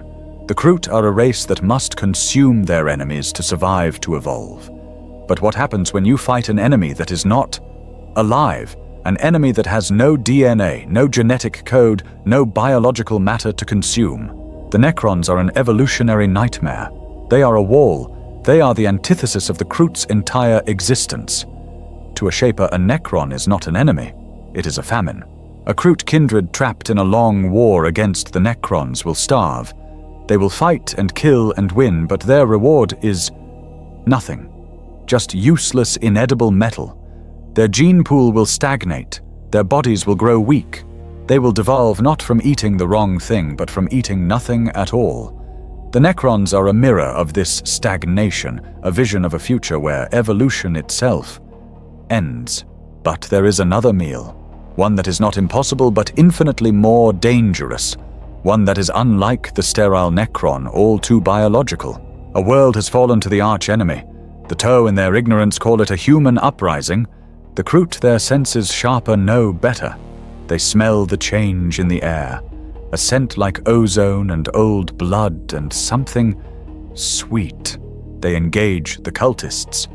[SPEAKER 1] The Kroot are a race that must consume their enemies to survive, to evolve. But what happens when you fight an enemy that is not alive? An enemy that has no DNA, no genetic code, no biological matter to consume. The Necrons are an evolutionary nightmare. They are a wall. They are the antithesis of the Kroot's entire existence. To a Shaper, a Necron is not an enemy. It is a famine. A Kroot kindred trapped in a long war against the Necrons will starve. They will fight and kill and win, but their reward is nothing. Just useless, inedible metal. Their gene pool will stagnate. Their bodies will grow weak. They will devolve not from eating the wrong thing, but from eating nothing at all. The Necrons are a mirror of this stagnation, a vision of a future where evolution itself ends. But there is another meal, one that is not impossible but infinitely more dangerous, one that is unlike the sterile Necron, all too biological. A world has fallen to the arch-enemy. The Toe in their ignorance call it a human uprising. The Kroot, their senses sharper, know better. They smell the change in the air, a scent like ozone and old blood and something sweet. They engage the cultists,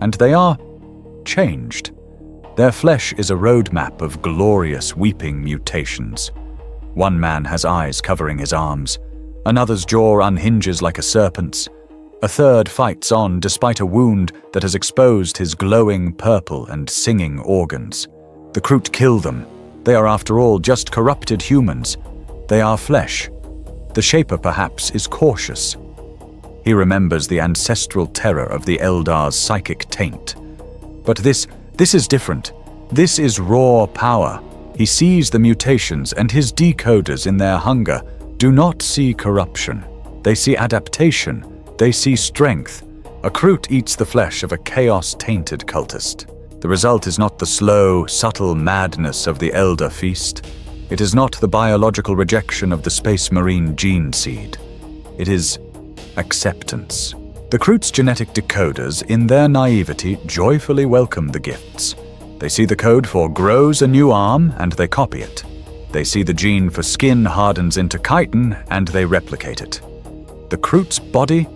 [SPEAKER 1] and they are changed. Their flesh is a roadmap of glorious weeping mutations. One man has eyes covering his arms. Another's jaw unhinges like a serpent's. A third fights on despite a wound that has exposed his glowing purple and singing organs. The Kroot kill them. They are, after all, just corrupted humans. They are flesh. The Shaper, perhaps, is cautious. He remembers the ancestral terror of the Eldar's psychic taint. But this is different. This is raw power. He sees the mutations, and his decoders in their hunger do not see corruption. They see adaptation. They see strength. A Kroot eats the flesh of a chaos-tainted cultist. The result is not the slow, subtle madness of the Elder feast. It is not the biological rejection of the Space Marine gene seed. It is acceptance. The Kroot's genetic decoders, in their naivety, joyfully welcome the gifts. They see the code for grows a new arm, and they copy it. They see the gene for skin hardens into chitin, and they replicate it. The Kroot's body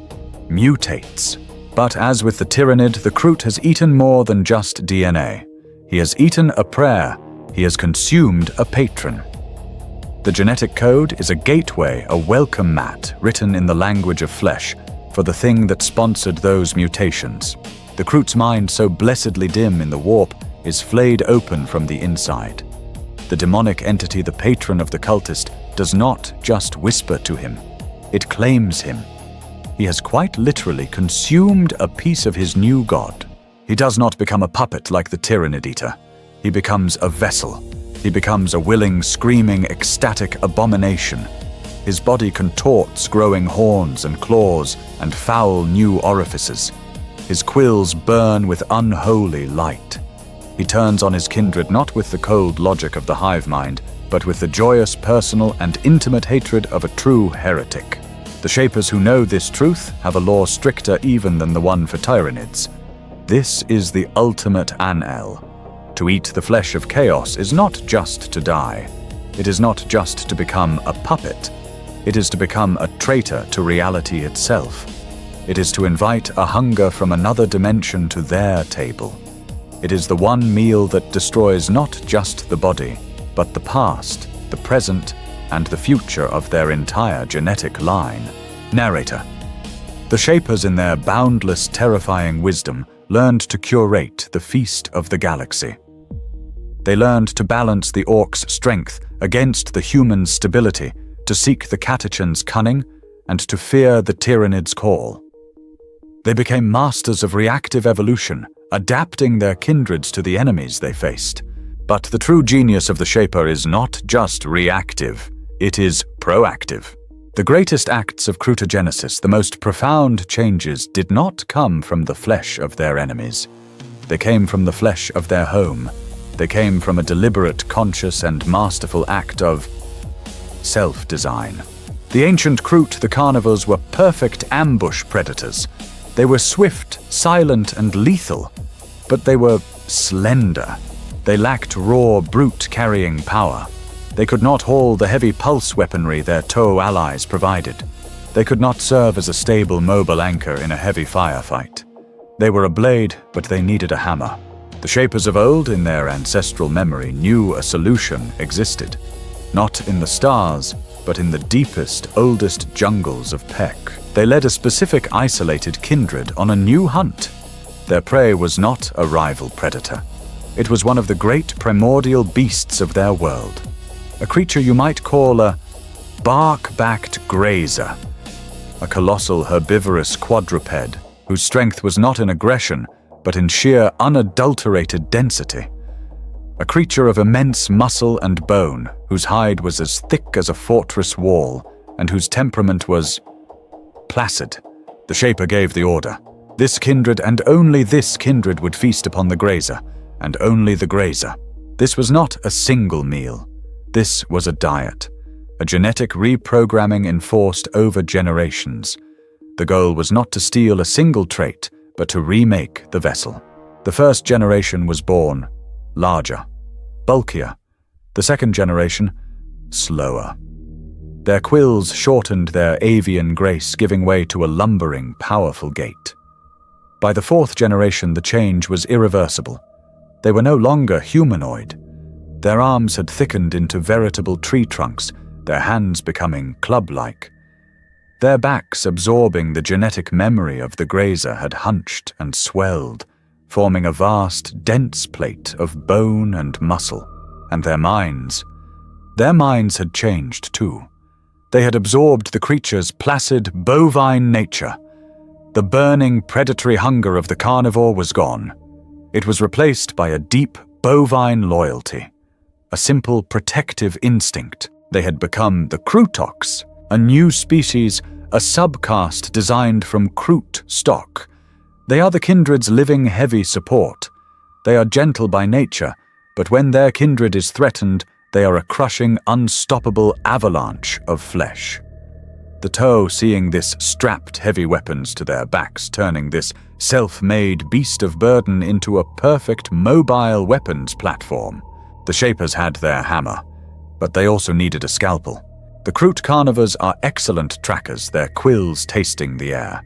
[SPEAKER 1] mutates. But as with the Tyrannid, the Kroot has eaten more than just DNA. He has eaten a prayer. He has consumed a patron. The genetic code is a gateway, a welcome mat, written in the language of flesh, for the thing that sponsored those mutations. The Kroot's mind, so blessedly dim in the warp, is flayed open from the inside. The demonic entity, the patron of the cultist, does not just whisper to him. It claims him. He has quite literally consumed a piece of his new god. He does not become a puppet like the Tyrannid Eater. He becomes a vessel. He becomes a willing, screaming, ecstatic abomination. His body contorts, growing horns and claws and foul new orifices. His quills burn with unholy light. He turns on his kindred not with the cold logic of the hive mind, but with the joyous, personal, and intimate hatred of a true heretic. The Shapers who know this truth have a law stricter even than the one for Tyrannids. This is the ultimate An-El. To eat the flesh of chaos is not just to die. It is not just to become a puppet. It is to become a traitor to reality itself. It is to invite a hunger from another dimension to their table. It is the one meal that destroys not just the body, but the past, the present, and the future of their entire genetic line. Narrator. The Shapers, in their boundless, terrifying wisdom, learned to curate the feast of the galaxy. They learned to balance the Orc's strength against the human's stability, to seek the Catachan's cunning, and to fear the Tyrannid's call. They became masters of reactive evolution, adapting their kindreds to the enemies they faced. But the true genius of the Shaper is not just reactive, it is proactive. The greatest acts of Krootogenesis, the most profound changes, did not come from the flesh of their enemies. They came from the flesh of their home. They came from a deliberate, conscious, and masterful act of self-design. The ancient Kroot, the carnivores, were perfect ambush predators. They were swift, silent, and lethal, but they were slender. They lacked raw, brute-carrying power. They could not haul the heavy pulse weaponry their Toe allies provided. They could not serve as a stable, mobile anchor in a heavy firefight. They were a blade, but they needed a hammer. The Shapers of old, in their ancestral memory, knew a solution existed. Not in the stars, but in the deepest, oldest jungles of Peck. They led a specific, isolated kindred on a new hunt. Their prey was not a rival predator. It was one of the great primordial beasts of their world. A creature you might call a bark-backed grazer. A colossal herbivorous quadruped whose strength was not in aggression, but in sheer, unadulterated density. A creature of immense muscle and bone, whose hide was as thick as a fortress wall, and whose temperament was placid. The Shaper gave the order. This kindred, and only this kindred, would feast upon the grazer, and only the grazer. This was not a single meal. This was a diet, a genetic reprogramming enforced over generations. The goal was not to steal a single trait, but to remake the vessel. The first generation was born larger, bulkier. The second generation, slower. Their quills shortened their avian grace, giving way to a lumbering, powerful gait. By the fourth generation, the change was irreversible. They were no longer humanoid. Their arms had thickened into veritable tree trunks, their hands becoming club-like. Their backs, absorbing the genetic memory of the grazer, had hunched and swelled, forming a vast, dense plate of bone and muscle. And their minds had changed too. They had absorbed the creature's placid, bovine nature. The burning, predatory hunger of the carnivore was gone. It was replaced by a deep, bovine loyalty, a simple, protective instinct. They had become the Krootox, a new species, a subcaste designed from Kroot stock. They are the kindred's living, heavy support. They are gentle by nature, but when their kindred is threatened, they are a crushing, unstoppable avalanche of flesh. The Toe, seeing this, strapped heavy weapons to their backs, turning this self-made beast of burden into a perfect mobile weapons platform. The Shapers had their hammer, but they also needed a scalpel. The Kroot carnivores are excellent trackers, their quills tasting the air.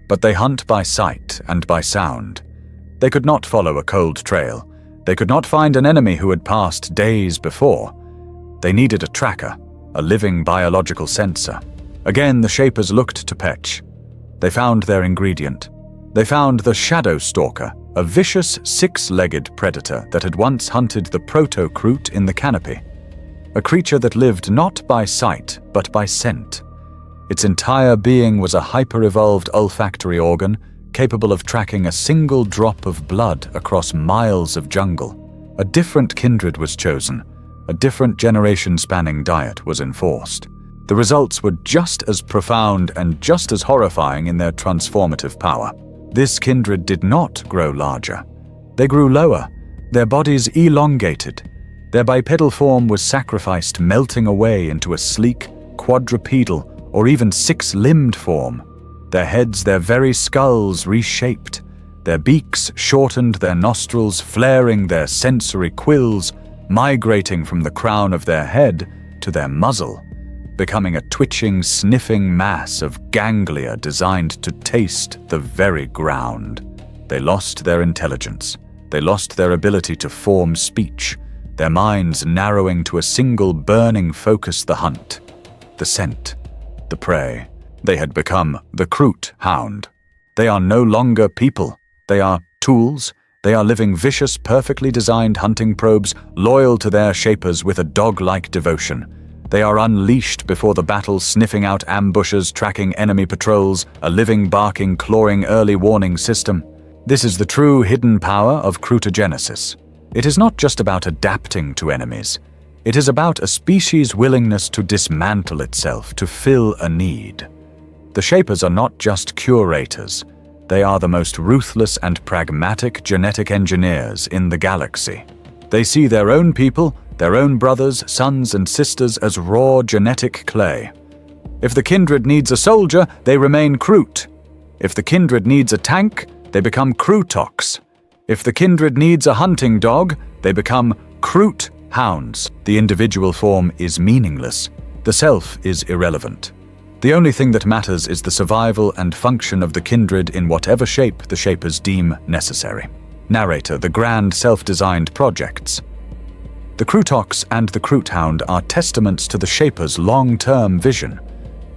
[SPEAKER 1] But they hunt by sight and by sound. They could not follow a cold trail. They could not find an enemy who had passed days before. They needed a tracker, a living biological sensor. Again, the Shapers looked to Petch. They found their ingredient. They found the Shadow Stalker, a vicious, six-legged predator that had once hunted the Proto-Kroot in the canopy. A creature that lived not by sight, but by scent. Its entire being was a hyper-evolved olfactory organ, capable of tracking a single drop of blood across miles of jungle. A different kindred was chosen. A different generation-spanning diet was enforced. The results were just as profound and just as horrifying in their transformative power. This kindred did not grow larger. They grew lower, their bodies elongated. Their bipedal form was sacrificed, melting away into a sleek, quadrupedal, or even six-limbed form. Their heads, their very skulls reshaped. Their beaks shortened, their nostrils flaring, their sensory quills migrating from the crown of their head to their muzzle. becoming a twitching, sniffing mass of ganglia designed to taste the very ground. They lost their intelligence. They lost their ability to form speech, their minds narrowing to a single burning focus: the hunt, the scent, the prey. They had become the Kroot hound. They are no longer people. They are tools. They are living, vicious, perfectly designed hunting probes, loyal to their shapers with a dog-like devotion. They are unleashed before the battle, sniffing out ambushes, tracking enemy patrols, a living, barking, clawing early warning system. This is the true hidden power of Krootogenesis. It is not just about adapting to enemies. It is about a species' willingness to dismantle itself to fill a need. The Shapers are not just curators. They are the most ruthless and pragmatic genetic engineers in the galaxy. They see their own people, their own brothers, sons, and sisters as raw genetic clay. If the kindred needs a soldier, they remain Kroot. If the kindred needs a tank, they become Krootoks. If the kindred needs a hunting dog, they become Kroot hounds. The individual form is meaningless. The self is irrelevant. The only thing that matters is the survival and function of the kindred in whatever shape the Shapers deem necessary. Narrator: the grand self-designed projects. The Krootoks and the Kroot hound are testaments to the Shapers' long-term vision.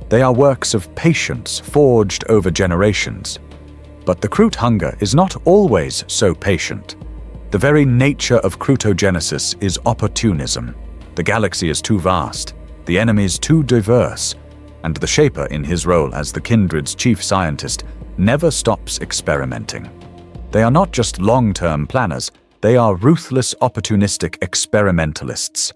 [SPEAKER 1] They are works of patience forged over generations. But the Kroot hunger is not always so patient. The very nature of Krootogenesis is opportunism. The galaxy is too vast, the enemies too diverse, and the Shaper, in his role as the kindred's chief scientist, never stops experimenting. They are not just long-term planners, they are ruthless, opportunistic experimentalists.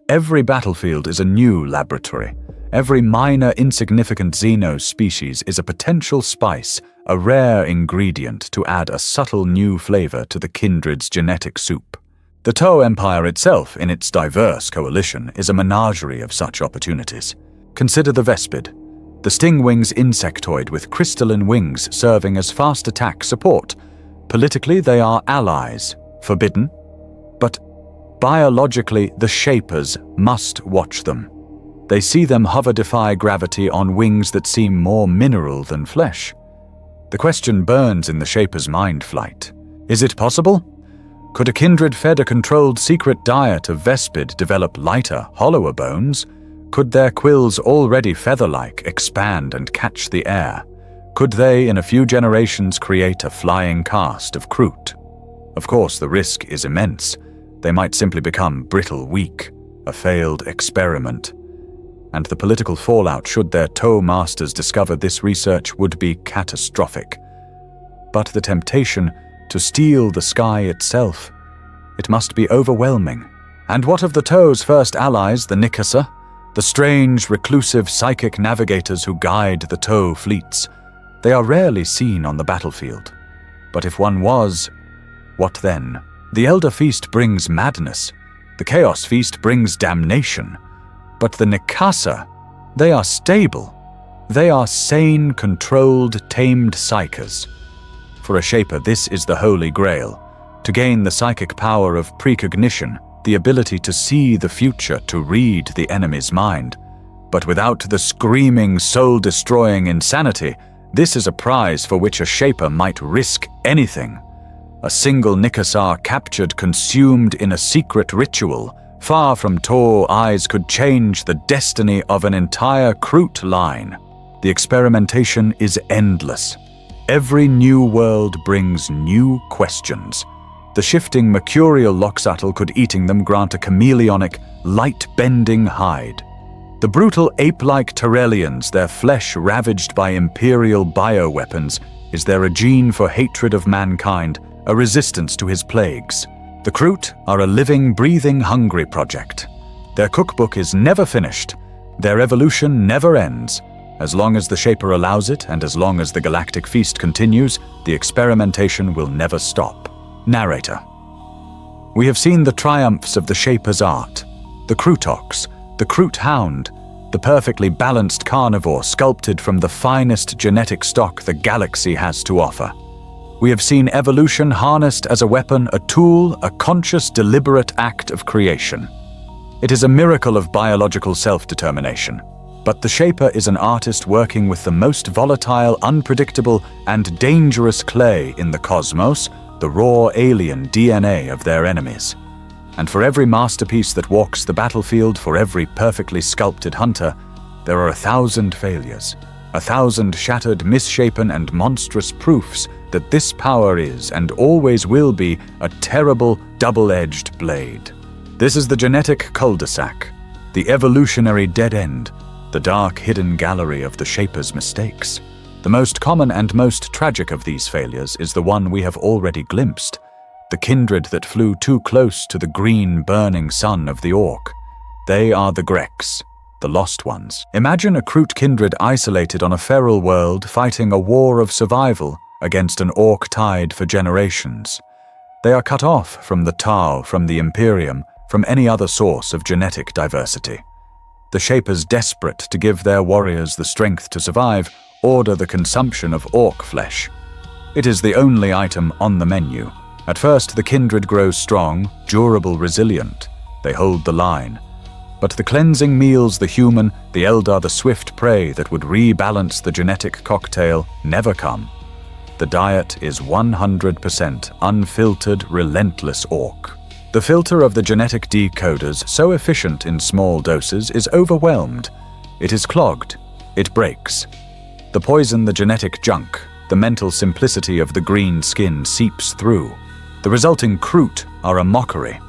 [SPEAKER 1] Every battlefield is a new laboratory. Every minor, insignificant xeno species is a potential spice, a rare ingredient to add a subtle new flavor to the kindred's genetic soup. The Toe Empire itself, in its diverse coalition, is a menagerie of such opportunities. Consider the Vespid, the stingwing's insectoid with crystalline wings serving as fast attack support. Politically, they are allies, forbidden, but biologically, the Shapers must watch them. They see them hover-defy gravity on wings that seem more mineral than flesh. The question burns in the Shaper's mind flight. Is it possible? Could a kindred fed a controlled secret diet of Vespid develop lighter, hollower bones? Could their quills, already feather-like, expand and catch the air? Could they, in a few generations, create a flying cast of Kroot? Of course, the risk is immense. They might simply become brittle, weak, a failed experiment. And the political fallout should their Toe masters discover this research would be catastrophic. But the temptation to steal the sky itself, it must be overwhelming. And what of the Toe's first allies, the Nikasa? The strange, reclusive psychic navigators who guide the Toe fleets. They are rarely seen on the battlefield. But if one was, what then? The Elder Feast brings madness. The Chaos Feast brings damnation. But the Nikasa, they are stable. They are sane, controlled, tamed psychers. For a Shaper, this is the Holy Grail. To gain the psychic power of precognition, the ability to see the future, to read the enemy's mind. But without the screaming, soul-destroying insanity, this is a prize for which a Shaper might risk anything. A single Nikasar captured, consumed in a secret ritual, far from Tor eyes, could change the destiny of an entire Kroot line. The experimentation is endless. Every new world brings new questions. The shifting mercurial Loxatl could, eating them, grant a chameleonic, light-bending hide. The brutal ape-like Terrellians, their flesh ravaged by imperial bioweapons, is there a gene for hatred of mankind, a resistance to his plagues? The Kroot are a living, breathing, hungry project. Their cookbook is never finished. Their evolution never ends. As long as the Shaper allows it, and as long as the galactic feast continues, the experimentation will never stop. Narrator: we have seen the triumphs of the Shaper's art. The Krootoks, the Kroot hound, the perfectly balanced carnivore sculpted from the finest genetic stock the galaxy has to offer. We have seen evolution harnessed as a weapon, a tool, a conscious, deliberate act of creation. It is a miracle of biological self-determination. But the Shaper is an artist working with the most volatile, unpredictable, and dangerous clay in the cosmos, the raw alien DNA of their enemies. And for every masterpiece that walks the battlefield, for every perfectly sculpted hunter, there are 1,000 failures, 1,000 shattered, misshapen, and monstrous proofs that this power is and always will be a terrible, double-edged blade. This is the genetic cul-de-sac, the evolutionary dead end, the dark hidden gallery of the Shaper's mistakes. The most common and most tragic of these failures is the one we have already glimpsed, the kindred that flew too close to the green, burning sun of the Orc. They are the Grex, the lost ones. Imagine a Kroot kindred isolated on a feral world fighting a war of survival against an Orc tide for generations. They are cut off from the Tau, from the Imperium, from any other source of genetic diversity. The Shapers, desperate to give their warriors the strength to survive, order the consumption of Orc flesh. It is the only item on the menu. At first, the kindred grows strong, durable, resilient. They hold the line. But the cleansing meals, the human, the Eldar, the swift prey that would rebalance the genetic cocktail, never come. The diet is 100% unfiltered, relentless Orc. The filter of the genetic decoders, so efficient in small doses, is overwhelmed. It is clogged. It breaks. The poison, the genetic junk, the mental simplicity of the green skin seeps through. The resulting Kroot are a mockery.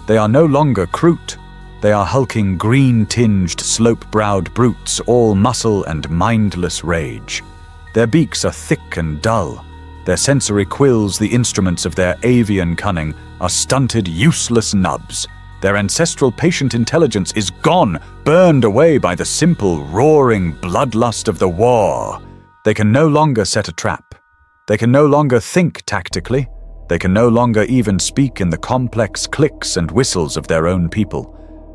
[SPEAKER 1] They are no longer Kroot. They are hulking, green-tinged, slope-browed brutes, all muscle and mindless rage. Their beaks are thick and dull. Their sensory quills, the instruments of their avian cunning, are stunted, useless nubs. Their ancestral patient intelligence is gone, burned away by the simple, roaring bloodlust of the war. They can no longer set a trap. They can no longer think tactically. They can no longer even speak in the complex clicks and whistles of their own people.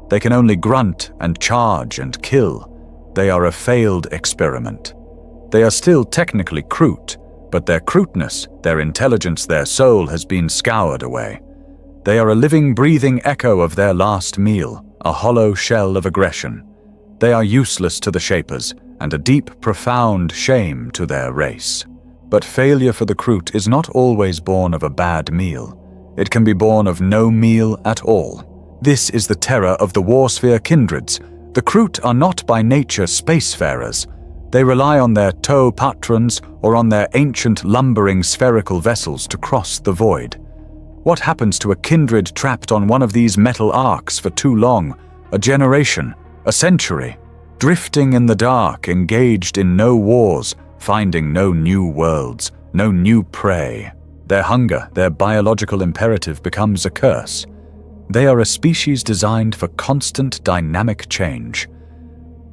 [SPEAKER 1] They can only grunt and charge and kill. They are a failed experiment. They are still technically Kroot, but their Krootness, their intelligence, their soul has been scoured away. They are a living, breathing echo of their last meal, a hollow shell of aggression. They are useless to the Shapers, and a deep, profound shame to their race. But failure for the Kroot is not always born of a bad meal. It can be born of no meal at all. This is the terror of the Warsphere kindreds. The Kroot are not by nature spacefarers. They rely on their tow patrons or on their ancient lumbering spherical vessels to cross the void. What happens to a kindred trapped on one of these metal arcs for too long? A generation, a century, drifting in the dark, engaged in no wars, finding no new worlds, no new prey. Their hunger, their biological imperative becomes a curse. They are a species designed for constant dynamic change.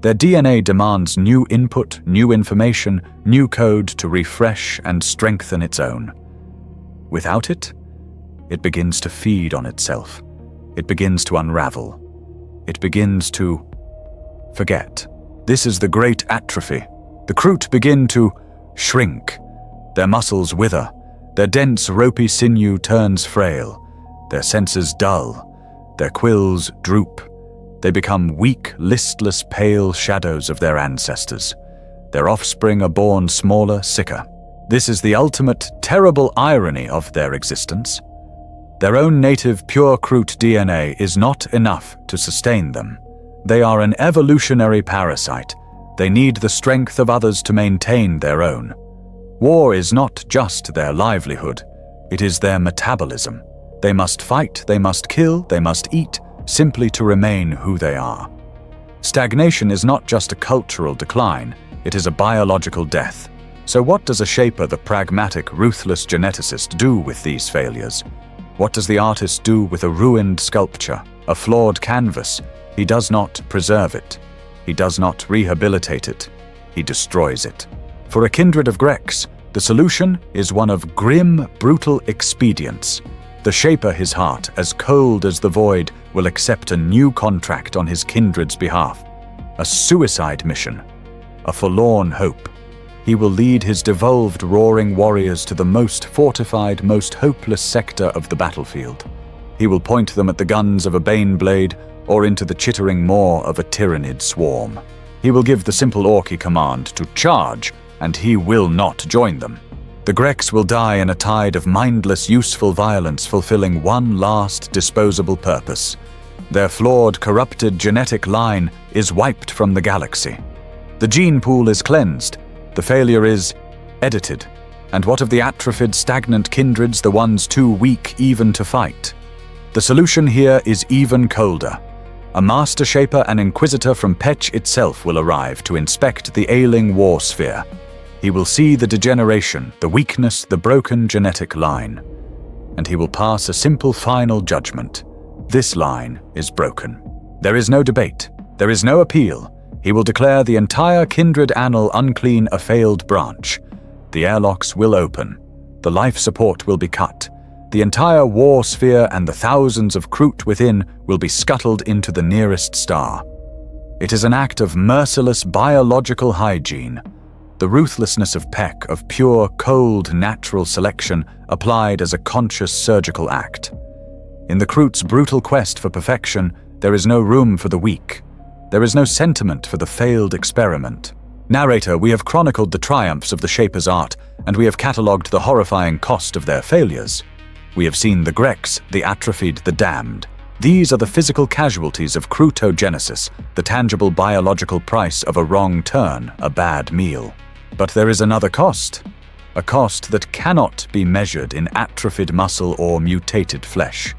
[SPEAKER 1] Their DNA demands new input, new information, new code to refresh and strengthen its own. Without it, it begins to feed on itself. It begins to unravel. It begins to forget. This is the great atrophy. The Kroot begin to shrink. Their muscles wither. Their dense, ropey sinew turns frail. Their senses dull. Their quills droop. They become weak, listless, pale shadows of their ancestors. Their offspring are born smaller, sicker. This is the ultimate, terrible irony of their existence. Their own native, pure Kroot DNA is not enough to sustain them. They are an evolutionary parasite. They need the strength of others to maintain their own. War is not just their livelihood. It is their metabolism. They must fight, they must kill, they must eat, simply to remain who they are. Stagnation is not just a cultural decline, it is a biological death. So what does a Shaper, the pragmatic, ruthless geneticist, do with these failures? What does the artist do with a ruined sculpture, a flawed canvas? He does not preserve it. He does not rehabilitate it. He destroys it. For a kindred of Grex, the solution is one of grim, brutal expedience. The Shaper, his heart, as cold as the void, will accept a new contract on his kindred's behalf. A suicide mission. A forlorn hope. He will lead his devolved, roaring warriors to the most fortified, most hopeless sector of the battlefield. He will point them at the guns of a Baneblade or into the chittering maw of a Tyrannid swarm. He will give the simple Orky command to charge, and he will not join them. The Grex will die in a tide of mindless, useful violence, fulfilling one last disposable purpose. Their flawed, corrupted genetic line is wiped from the galaxy. The gene pool is cleansed. The failure is edited. And what of the atrophied, stagnant kindreds, the ones too weak even to fight? The solution here is even colder. A Master Shaper and Inquisitor from Petch itself will arrive to inspect the ailing war sphere. He will see the degeneration, the weakness, the broken genetic line. And he will pass a simple final judgment. This line is broken. There is no debate. There is no appeal. He will declare the entire kindred annal unclean, a failed branch. The airlocks will open. The life support will be cut. The entire war sphere and the thousands of Kroot within will be scuttled into the nearest star. It is an act of merciless biological hygiene. The ruthlessness of Peck, of pure, cold, natural selection, applied as a conscious surgical act. In the Kroot's brutal quest for perfection, there is no room for the weak. There is no sentiment for the failed experiment. Narrator, we have chronicled the triumphs of the Shaper's art, and we have catalogued the horrifying cost of their failures. We have seen the Grex, the atrophied, the damned. These are the physical casualties of Krootogenesis, the tangible biological price of a wrong turn, a bad meal. But there is another cost. A cost that cannot be measured in atrophied muscle or mutated flesh.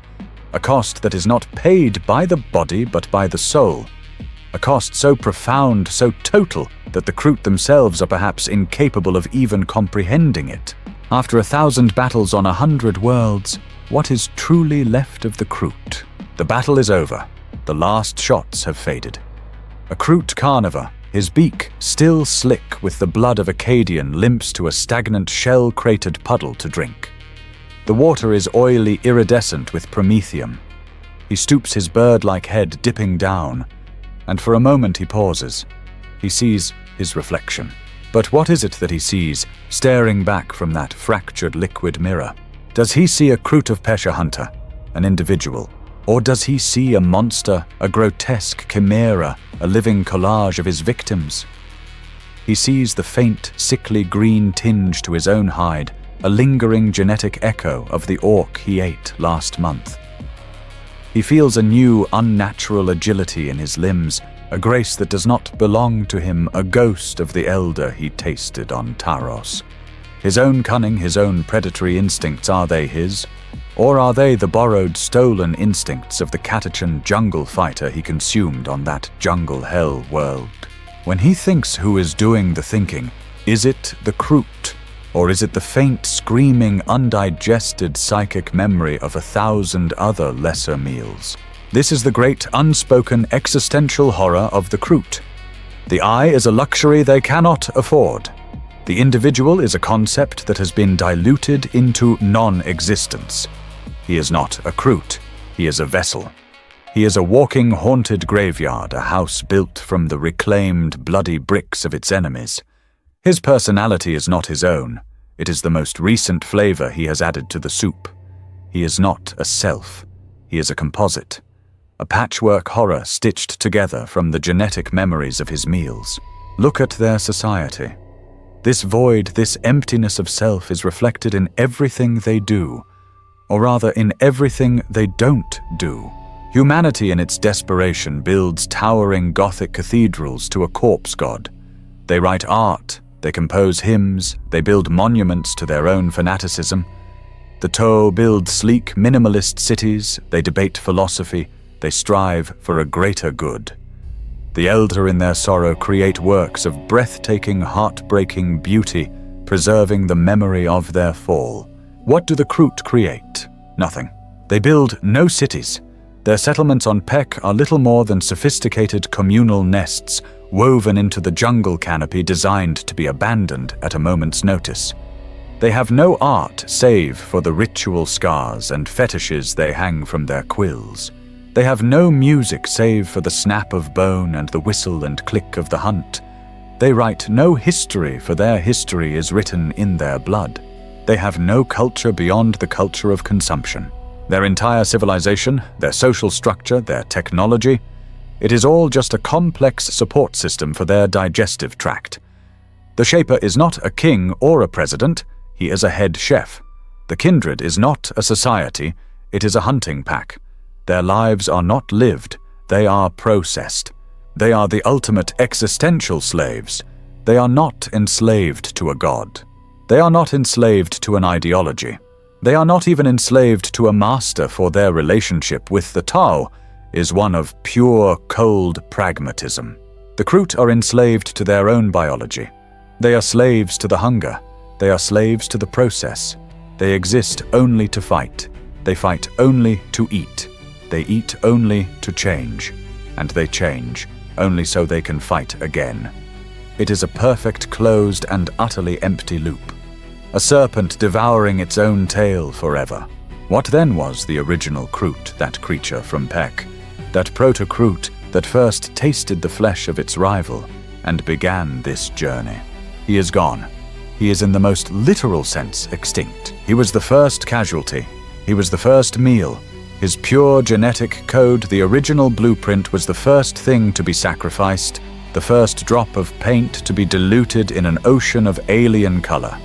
[SPEAKER 1] A cost that is not paid by the body but by the soul. A cost so profound, so total, that the Kroot themselves are perhaps incapable of even comprehending it. After 1,000 battles on 100 worlds, what is truly left of the Kroot? The battle is over. The last shots have faded. A Kroot carnivore, his beak still slick with the blood of Acadian, limps to a stagnant, shell-cratered puddle to drink. The water is oily, iridescent with promethium. He stoops his bird-like head, dipping down, and for a moment he pauses. He sees his reflection. But what is it that he sees, staring back from that fractured liquid mirror? Does he see a Kroot of Pesha hunter, an individual? Or does he see a monster, a grotesque chimera, a living collage of his victims? He sees the faint, sickly green tinge to his own hide, a lingering genetic echo of the orc he ate last month. He feels a new, unnatural agility in his limbs, a grace that does not belong to him, a ghost of the elder he tasted on Taros. His own cunning, his own predatory instincts, are they his? Or are they the borrowed, stolen instincts of the Catachan jungle fighter he consumed on that jungle hell world? When he thinks who is doing the thinking, is it the Kroot? Or is it the faint, screaming, undigested psychic memory of 1,000 other lesser meals? This is the great, unspoken, existential horror of the Kroot. The eye is a luxury they cannot afford. The individual is a concept that has been diluted into non-existence. He is not a Kroot. He is a vessel. He is a walking, haunted graveyard, a house built from the reclaimed, bloody bricks of its enemies. His personality is not his own. It is the most recent flavor he has added to the soup. He is not a self. He is a composite. A patchwork horror stitched together from the genetic memories of his meals. Look at their society. This void, this emptiness of self is reflected in everything they do, or rather in everything they don't do. Humanity in its desperation builds towering Gothic cathedrals to a corpse god. They write art, they compose hymns, they build monuments to their own fanaticism. The Toe build sleek, minimalist cities, they debate philosophy, they strive for a greater good. The elder in their sorrow create works of breathtaking, heartbreaking beauty, preserving the memory of their fall. What do the Kroot create? Nothing. They build no cities. Their settlements on Peck are little more than sophisticated communal nests, woven into the jungle canopy designed to be abandoned at a moment's notice. They have no art save for the ritual scars and fetishes they hang from their quills. They have no music save for the snap of bone and the whistle and click of the hunt. They write no history, for their history is written in their blood. They have no culture beyond the culture of consumption. Their entire civilization, their social structure, their technology, It is all just a complex support system for their digestive tract. The Shaper is not a king or a president, he is a head chef. The kindred is not a society, it is a hunting pack. Their lives are not lived, they are processed. They are the ultimate existential slaves. They are not enslaved to a god. They are not enslaved to an ideology. They are not even enslaved to a master, for their relationship with the Tao is one of pure, cold pragmatism. The Kroot are enslaved to their own biology. They are slaves to the hunger. They are slaves to the process. They exist only to fight. They fight only to eat. They eat only to change. And they change only so they can fight again. It is a perfect, closed, and utterly empty loop. A serpent devouring its own tail forever. What then was the original Kroot, that creature from Peck? That proto-Kroot that first tasted the flesh of its rival and began this journey? He is gone. He is in the most literal sense extinct. He was the first casualty. He was the first meal. His pure genetic code, the original blueprint, was the first thing to be sacrificed, the first drop of paint to be diluted in an ocean of alien color.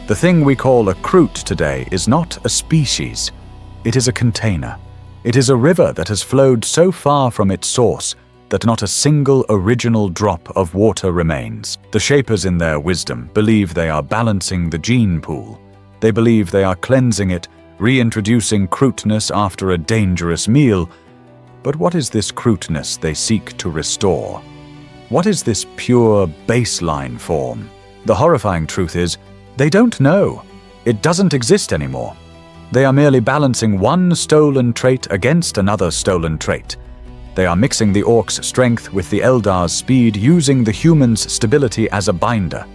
[SPEAKER 1] The thing we call a Kroot today is not a species. It is a container. It is a river that has flowed so far from its source that not a single original drop of water remains. The Shapers in their wisdom believe they are balancing the gene pool. They believe they are cleansing it, reintroducing Krootness after a dangerous meal. But what is this Krootness they seek to restore? What is this pure baseline form? The horrifying truth is, they don't know. It doesn't exist anymore. They are merely balancing one stolen trait against another stolen trait. They are mixing the Orc's strength with the Eldar's speed, using the human's stability as a binder,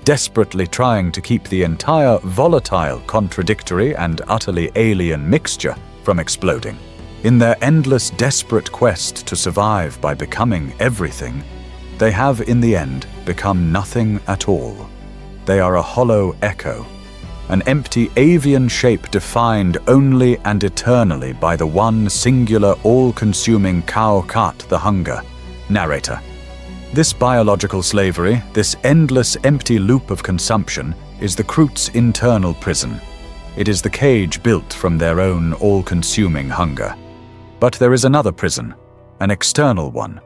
[SPEAKER 1] desperately trying to keep the entire volatile, contradictory, and utterly alien mixture from exploding. In their endless, desperate quest to survive by becoming everything, they have in the end become nothing at all. They are a hollow echo, an empty avian shape defined only and eternally by the one singular, all-consuming Kao-Kat, the hunger. Narrator. This biological slavery, this endless empty loop of consumption, is the Kroot's internal prison. It is the cage built from their own all-consuming hunger. But there is another prison, an external one.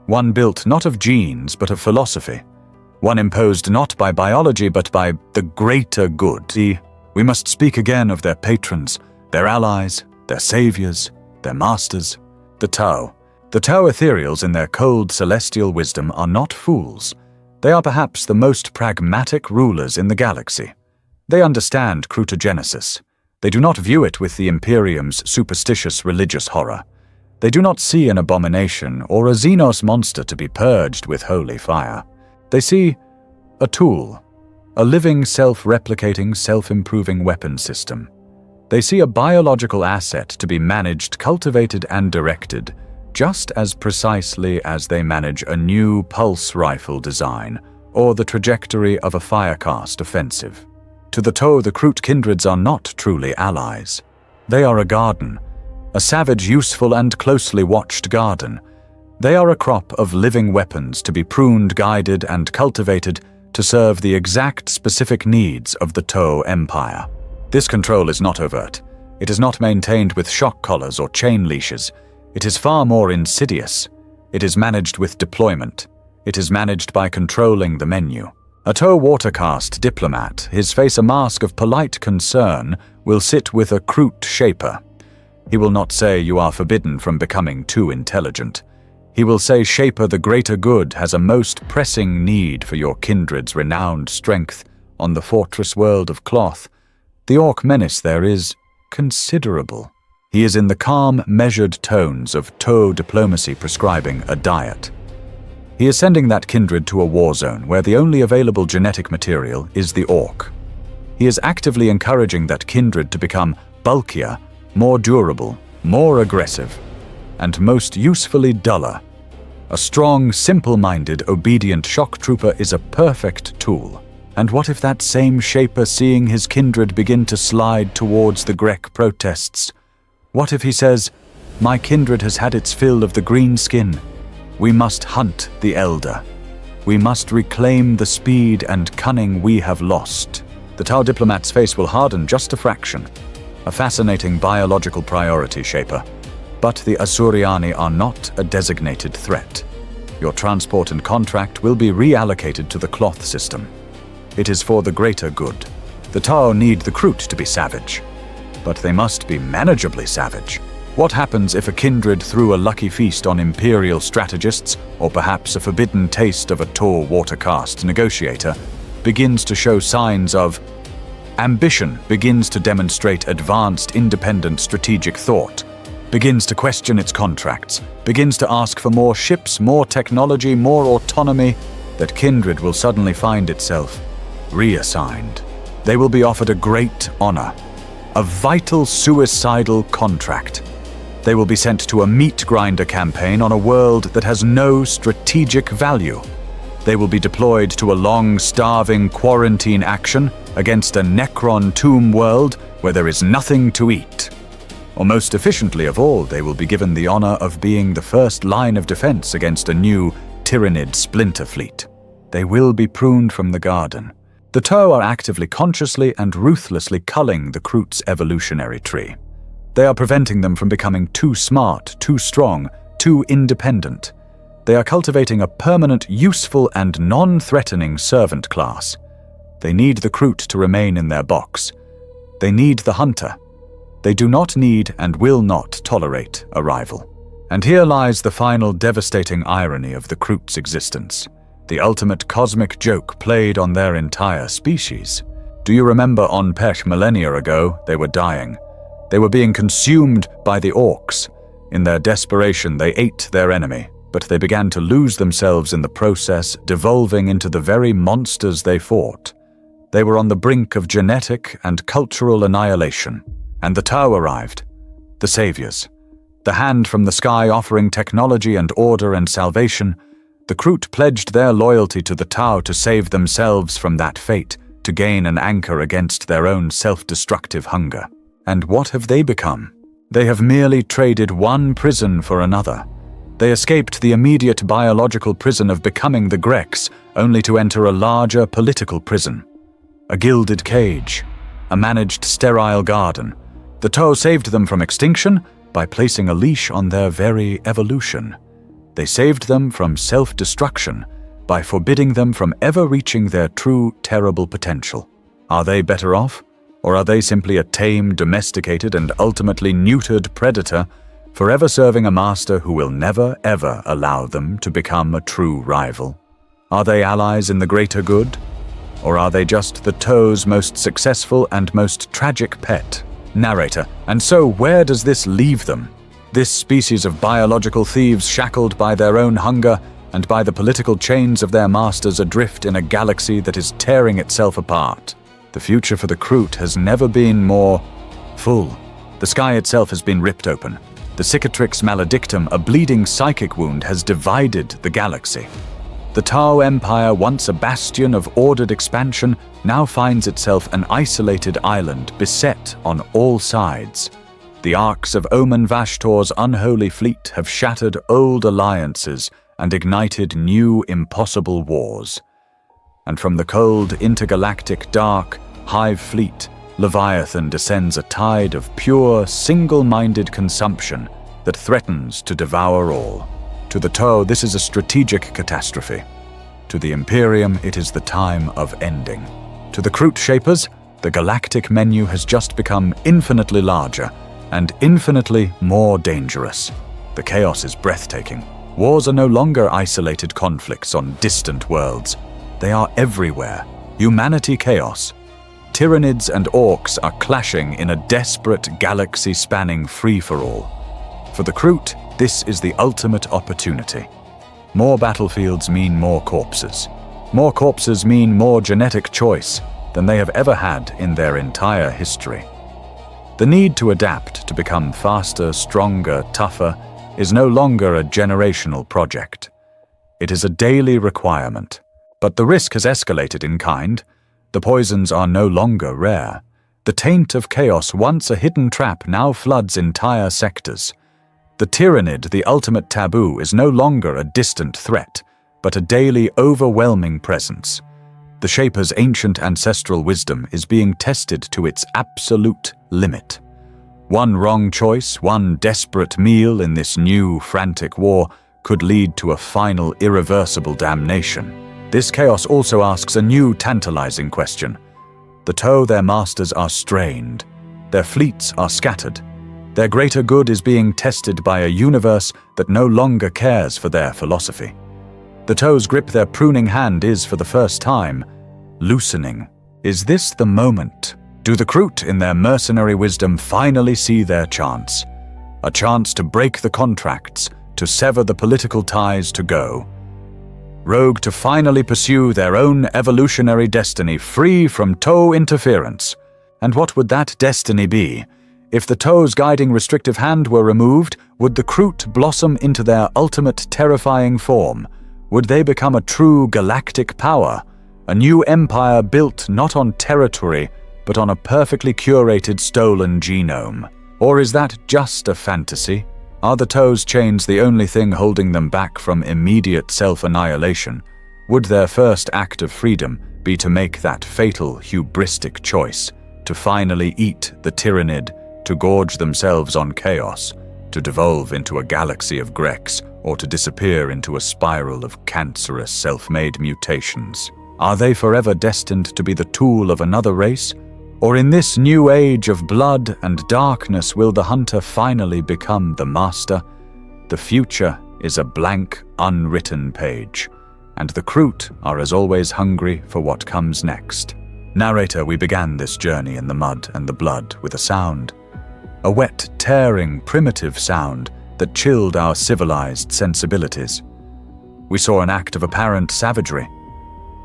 [SPEAKER 1] One built not of genes but of philosophy. One imposed not by biology but by the greater good. We must speak again of their patrons, their allies, their saviors, their masters, the Tao. The Tao ethereals in their cold celestial wisdom are not fools. They are perhaps the most pragmatic rulers in the galaxy. They understand Krootogenesis. They do not view it with the Imperium's superstitious religious horror. They do not see an abomination or a Xenos monster to be purged with holy fire. They see a tool, a living, self-replicating, self-improving weapon system. They see a biological asset to be managed, cultivated, and directed, just as precisely as they manage a new pulse rifle design or the trajectory of a firecast offensive. To the Tao, the Kroot kindreds are not truly allies. They are a garden, a savage, useful, and closely watched garden. They are a crop of living weapons to be pruned, guided, and cultivated to serve the exact specific needs of the Tao Empire. This control is not overt. It is not maintained with shock collars or chain leashes. It is far more insidious. It is managed with deployment. It is managed by controlling the menu. A Tao watercast diplomat, his face a mask of polite concern, will sit with a Kroot Shaper. He will not say you are forbidden from becoming too intelligent. He will say Shaper, the greater good has a most pressing need for your kindred's renowned strength on the fortress world of cloth. The Orc menace there is considerable. He is in the calm, measured tones of Tao diplomacy prescribing a diet. He is sending that kindred to a war zone where the only available genetic material is the Orc. He is actively encouraging that kindred to become bulkier, more durable, more aggressive, and most usefully duller. A strong, simple-minded, obedient shock trooper is a perfect tool. And what if that same Shaper, seeing his kindred begin to slide towards the Grek protests? What if he says, "My kindred has had its fill of the green skin. We must hunt the Elder. We must reclaim the speed and cunning we have lost. The Tau diplomat's face will harden just a fraction. A fascinating biological priority, Shaper. But the Asuriani are not a designated threat. Your transport and contract will be reallocated to the cloth system. It is for the greater good. The Tau need the Kroot to be savage. But they must be manageably savage. What happens if a kindred threw a lucky feast on Imperial strategists, or perhaps a forbidden taste of a Tor watercast negotiator, begins to show signs of ambition, begins to demonstrate advanced independent strategic thought, begins to question its contracts, begins to ask for more ships, more technology, more autonomy, that kindred will suddenly find itself reassigned. They will be offered a great honor, a vital suicidal contract. They will be sent to a meat grinder campaign on a world that has no strategic value. They will be deployed to a long, starving quarantine action against a Necron tomb world where there is nothing to eat. Or most efficiently of all, they will be given the honor of being the first line of defense against a new Tyranid splinter fleet. They will be pruned from the garden. The Tau are actively, consciously, and ruthlessly culling the Kroot's evolutionary tree. They are preventing them from becoming too smart, too strong, too independent. They are cultivating a permanent, useful, and non-threatening servant class. They need the Kroot to remain in their box. They need the hunter. They do not need and will not tolerate a rival. And here lies the final devastating irony of the Kroot's existence. The ultimate cosmic joke played on their entire species. Do you remember on Pech millennia ago, they were dying? They were being consumed by the orcs. In their desperation, they ate their enemy, but they began to lose themselves in the process, devolving into the very monsters they fought. They were on the brink of genetic and cultural annihilation. And the Tau arrived, the saviors. The hand from the sky offering technology and order and salvation. The Kroot pledged their loyalty to the Tau to save themselves from that fate, to gain an anchor against their own self-destructive hunger. And what have they become? They have merely traded one prison for another. They escaped the immediate biological prison of becoming the Grecs, only to enter a larger political prison. A gilded cage, a managed sterile garden. The Tau saved them from extinction by placing a leash on their very evolution. They saved them from self-destruction by forbidding them from ever reaching their true, terrible potential. Are they better off? Or are they simply a tame, domesticated, and ultimately neutered predator, forever serving a master who will never, ever allow them to become a true rival? Are they allies in the greater good? Or are they just the Tau's most successful and most tragic pet? Narrator, and so where does this leave them? This species of biological thieves shackled by their own hunger and by the political chains of their masters adrift in a galaxy that is tearing itself apart. The future for the Kroot has never been more full. The sky itself has been ripped open. The cicatrix maledictum, a bleeding psychic wound, has divided the galaxy. The Tau Empire, once a bastion of ordered expansion, now finds itself an isolated island beset on all sides. The arcs of Omen Vashtor's unholy fleet have shattered old alliances and ignited new impossible wars. And from the cold intergalactic dark hive fleet, Leviathan descends a tide of pure, single-minded consumption that threatens to devour all. To the Tau, this is a strategic catastrophe. To the Imperium, it is the time of ending. To the Kroot Shapers, the galactic menu has just become infinitely larger and infinitely more dangerous. The chaos is breathtaking. Wars are no longer isolated conflicts on distant worlds. They are everywhere. Humanity chaos. Tyranids and orcs are clashing in a desperate galaxy-spanning free-for-all. For the Kroot, this is the ultimate opportunity. More battlefields mean more corpses. More corpses mean more genetic choice than they have ever had in their entire history. The need to adapt to become faster, stronger, tougher is no longer a generational project. It is a daily requirement. But the risk has escalated in kind. The poisons are no longer rare. The taint of chaos, once a hidden trap, now floods entire sectors. The Tyrannid, the ultimate taboo, is no longer a distant threat, but a daily, overwhelming presence. The Shaper's ancient ancestral wisdom is being tested to its absolute limit. One wrong choice, one desperate meal in this new, frantic war could lead to a final, irreversible damnation. This chaos also asks a new, tantalizing question. The toe their masters are strained. Their fleets are scattered. Their greater good is being tested by a universe that no longer cares for their philosophy. The toe's grip their pruning hand is, for the first time, loosening. Is this the moment? Do the Kroot, in their mercenary wisdom, finally see their chance? A chance to break the contracts, to sever the political ties, to go. Rogue to finally pursue their own evolutionary destiny, free from toe interference. And what would that destiny be? If the toe's guiding restrictive hand were removed, would the Kroot blossom into their ultimate terrifying form? Would they become a true galactic power? A new empire built not on territory, but on a perfectly curated stolen genome? Or is that just a fantasy? Are the toe's chains the only thing holding them back from immediate self-annihilation? Would their first act of freedom be to make that fatal, hubristic choice, to finally eat the Tyrannid, to gorge themselves on chaos, to devolve into a galaxy of Grex, or to disappear into a spiral of cancerous self-made mutations? Are they forever destined to be the tool of another race? Or in this new age of blood and darkness will the hunter finally become the master? The future is a blank, unwritten page, and the Kroot are as always hungry for what comes next. Narrator, we began this journey in the mud and the blood with a sound. A wet, tearing, primitive sound that chilled our civilized sensibilities. We saw an act of apparent savagery,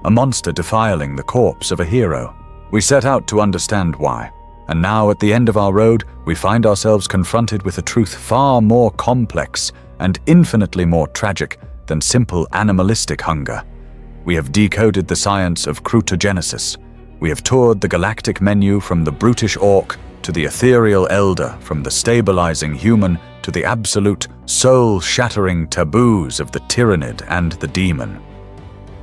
[SPEAKER 1] a monster defiling the corpse of a hero. We set out to understand why, and now at the end of our road, we find ourselves confronted with a truth far more complex and infinitely more tragic than simple animalistic hunger. We have decoded the science of Krootogenesis. We have toured the galactic menu from the brutish orc to the ethereal elder, from the stabilizing human to the absolute, soul-shattering taboos of the Tyrannid and the demon.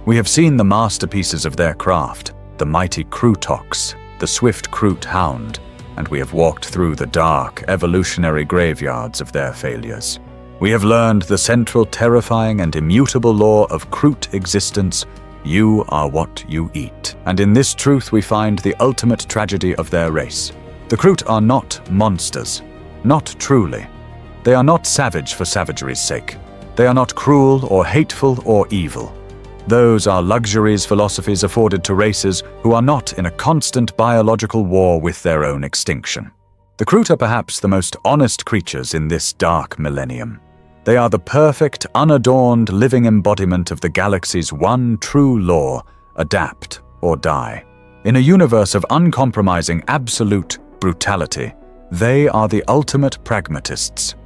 [SPEAKER 1] We have seen the masterpieces of their craft, the mighty Krootox, the swift Kroot hound, and we have walked through the dark, evolutionary graveyards of their failures. We have learned the central, terrifying, and immutable law of Kroot existence: you are what you eat. And in this truth we find the ultimate tragedy of their race. The Kroot are not monsters, not truly. They are not savage for savagery's sake. They are not cruel or hateful or evil. Those are luxuries philosophies afforded to races who are not in a constant biological war with their own extinction. The Kroot are perhaps the most honest creatures in this dark millennium. They are the perfect, unadorned living embodiment of the galaxy's one true law: adapt or die. In a universe of uncompromising absolute brutality, they are the ultimate pragmatists.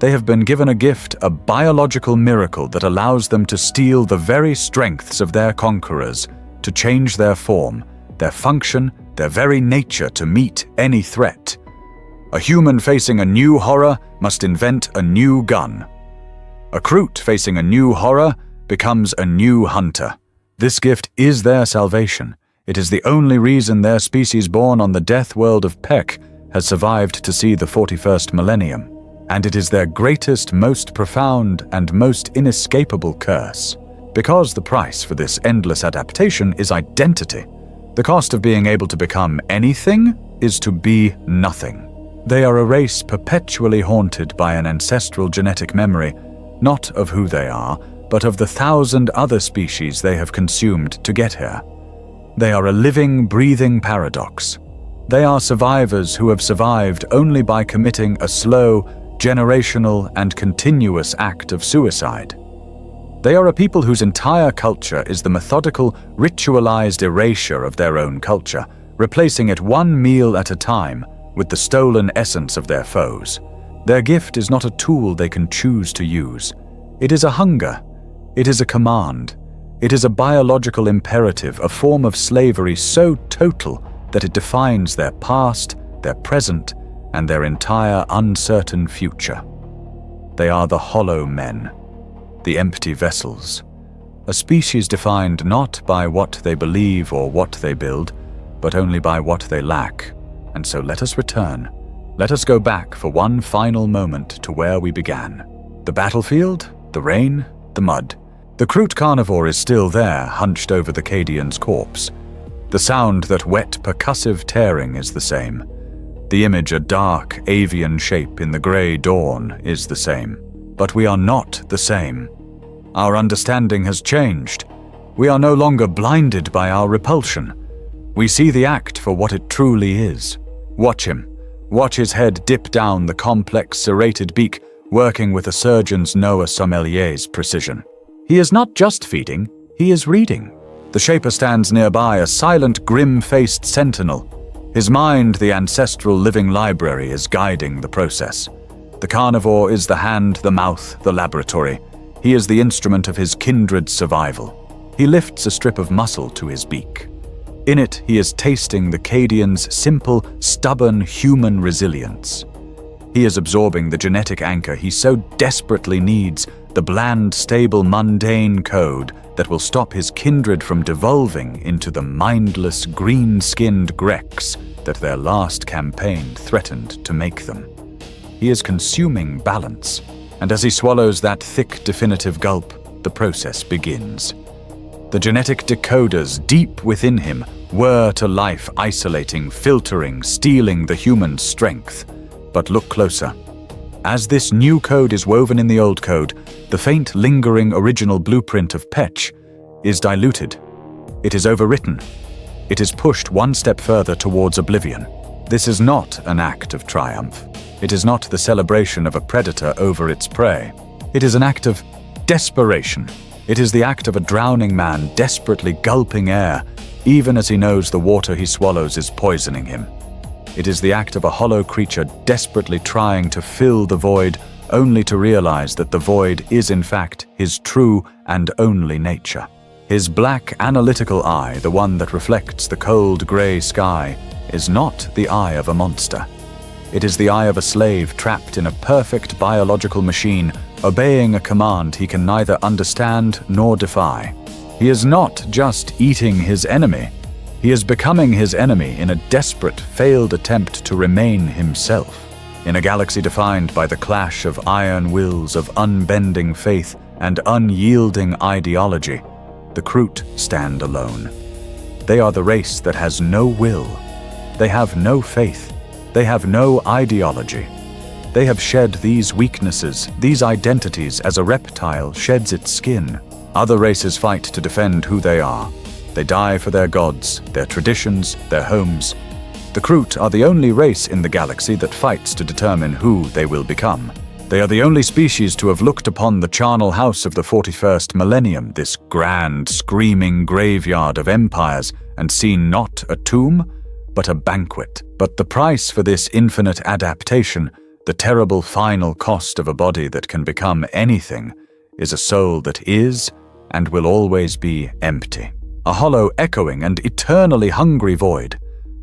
[SPEAKER 1] They have been given a gift, a biological miracle that allows them to steal the very strengths of their conquerors, to change their form, their function, their very nature to meet any threat. A human facing a new horror must invent a new gun. A Kroot facing a new horror becomes a new hunter. This gift is their salvation. It is the only reason their species born on the death world of Pek has survived to see the 41st millennium. And it is their greatest, most profound, and most inescapable curse. Because the price for this endless adaptation is identity. The cost of being able to become anything is to be nothing. They are a race perpetually haunted by an ancestral genetic memory, not of who they are, but of the 1,000 other species they have consumed to get here. They are a living, breathing paradox. They are survivors who have survived only by committing a slow, generational, and continuous act of suicide. They are a people whose entire culture is the methodical, ritualized erasure of their own culture, replacing it one meal at a time with the stolen essence of their foes. Their gift is not a tool they can choose to use. It is a hunger. It is a command. It is a biological imperative, a form of slavery so total that it defines their past, their present, and their entire uncertain future. They are the hollow men, the empty vessels. A species defined not by what they believe or what they build, but only by what they lack. And so let us return. Let us go back for one final moment to where we began. The battlefield, the rain, the mud. The Kroot carnivore is still there, hunched over the Cadian's corpse. The sound, that wet, percussive tearing, is the same. The image, a dark, avian shape in the grey dawn, is the same. But we are not the same. Our understanding has changed. We are no longer blinded by our repulsion. We see the act for what it truly is. Watch him. Watch his head dip down the complex, serrated beak, working with a surgeon's Noah sommelier's precision. He is not just feeding, he is reading. The Shaper stands nearby, a silent, grim-faced sentinel. His mind, the ancestral living library, is guiding the process. The carnivore is the hand, the mouth, the laboratory. He is the instrument of his kindred's survival. He lifts a strip of muscle to his beak. In it, he is tasting the Cadian's simple, stubborn human resilience. He is absorbing the genetic anchor he so desperately needs, the bland, stable, mundane code that will stop his kindred from devolving into the mindless, green-skinned Grecs that their last campaign threatened to make them. He is consuming balance, and as he swallows that thick, definitive gulp, the process begins. The genetic decoders deep within him whir to life, isolating, filtering, stealing the human strength. But look closer. As this new code is woven in the old code, the faint, lingering original blueprint of Petch is diluted. It is overwritten. It is pushed one step further towards oblivion. This is not an act of triumph. It is not the celebration of a predator over its prey. It is an act of desperation. It is the act of a drowning man desperately gulping air, even as he knows the water he swallows is poisoning him. It is the act of a hollow creature desperately trying to fill the void, only to realize that the void is in fact his true and only nature. His black, analytical eye, the one that reflects the cold grey sky, is not the eye of a monster. It is the eye of a slave trapped in a perfect biological machine, obeying a command he can neither understand nor defy. He is not just eating his enemy. He is becoming his enemy in a desperate, failed attempt to remain himself. In a galaxy defined by the clash of iron wills, of unbending faith and unyielding ideology, the Kroot stand alone. They are the race that has no will. They have no faith. They have no ideology. They have shed these weaknesses, these identities, as a reptile sheds its skin. Other races fight to defend who they are. They die for their gods, their traditions, their homes. The Kroot are the only race in the galaxy that fights to determine who they will become. They are the only species to have looked upon the charnel house of the 41st Millennium, this grand, screaming graveyard of empires, and seen not a tomb, but a banquet. But the price for this infinite adaptation, the terrible final cost of a body that can become anything, is a soul that is and will always be empty. A hollow, echoing, and eternally hungry void.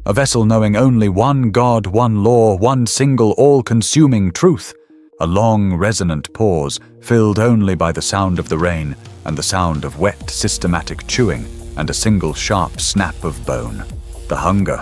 [SPEAKER 1] A vessel knowing only one God, one law, one single, all-consuming truth. A long, resonant pause, filled only by the sound of the rain and the sound of wet, systematic chewing and a single sharp snap of bone. The hunger,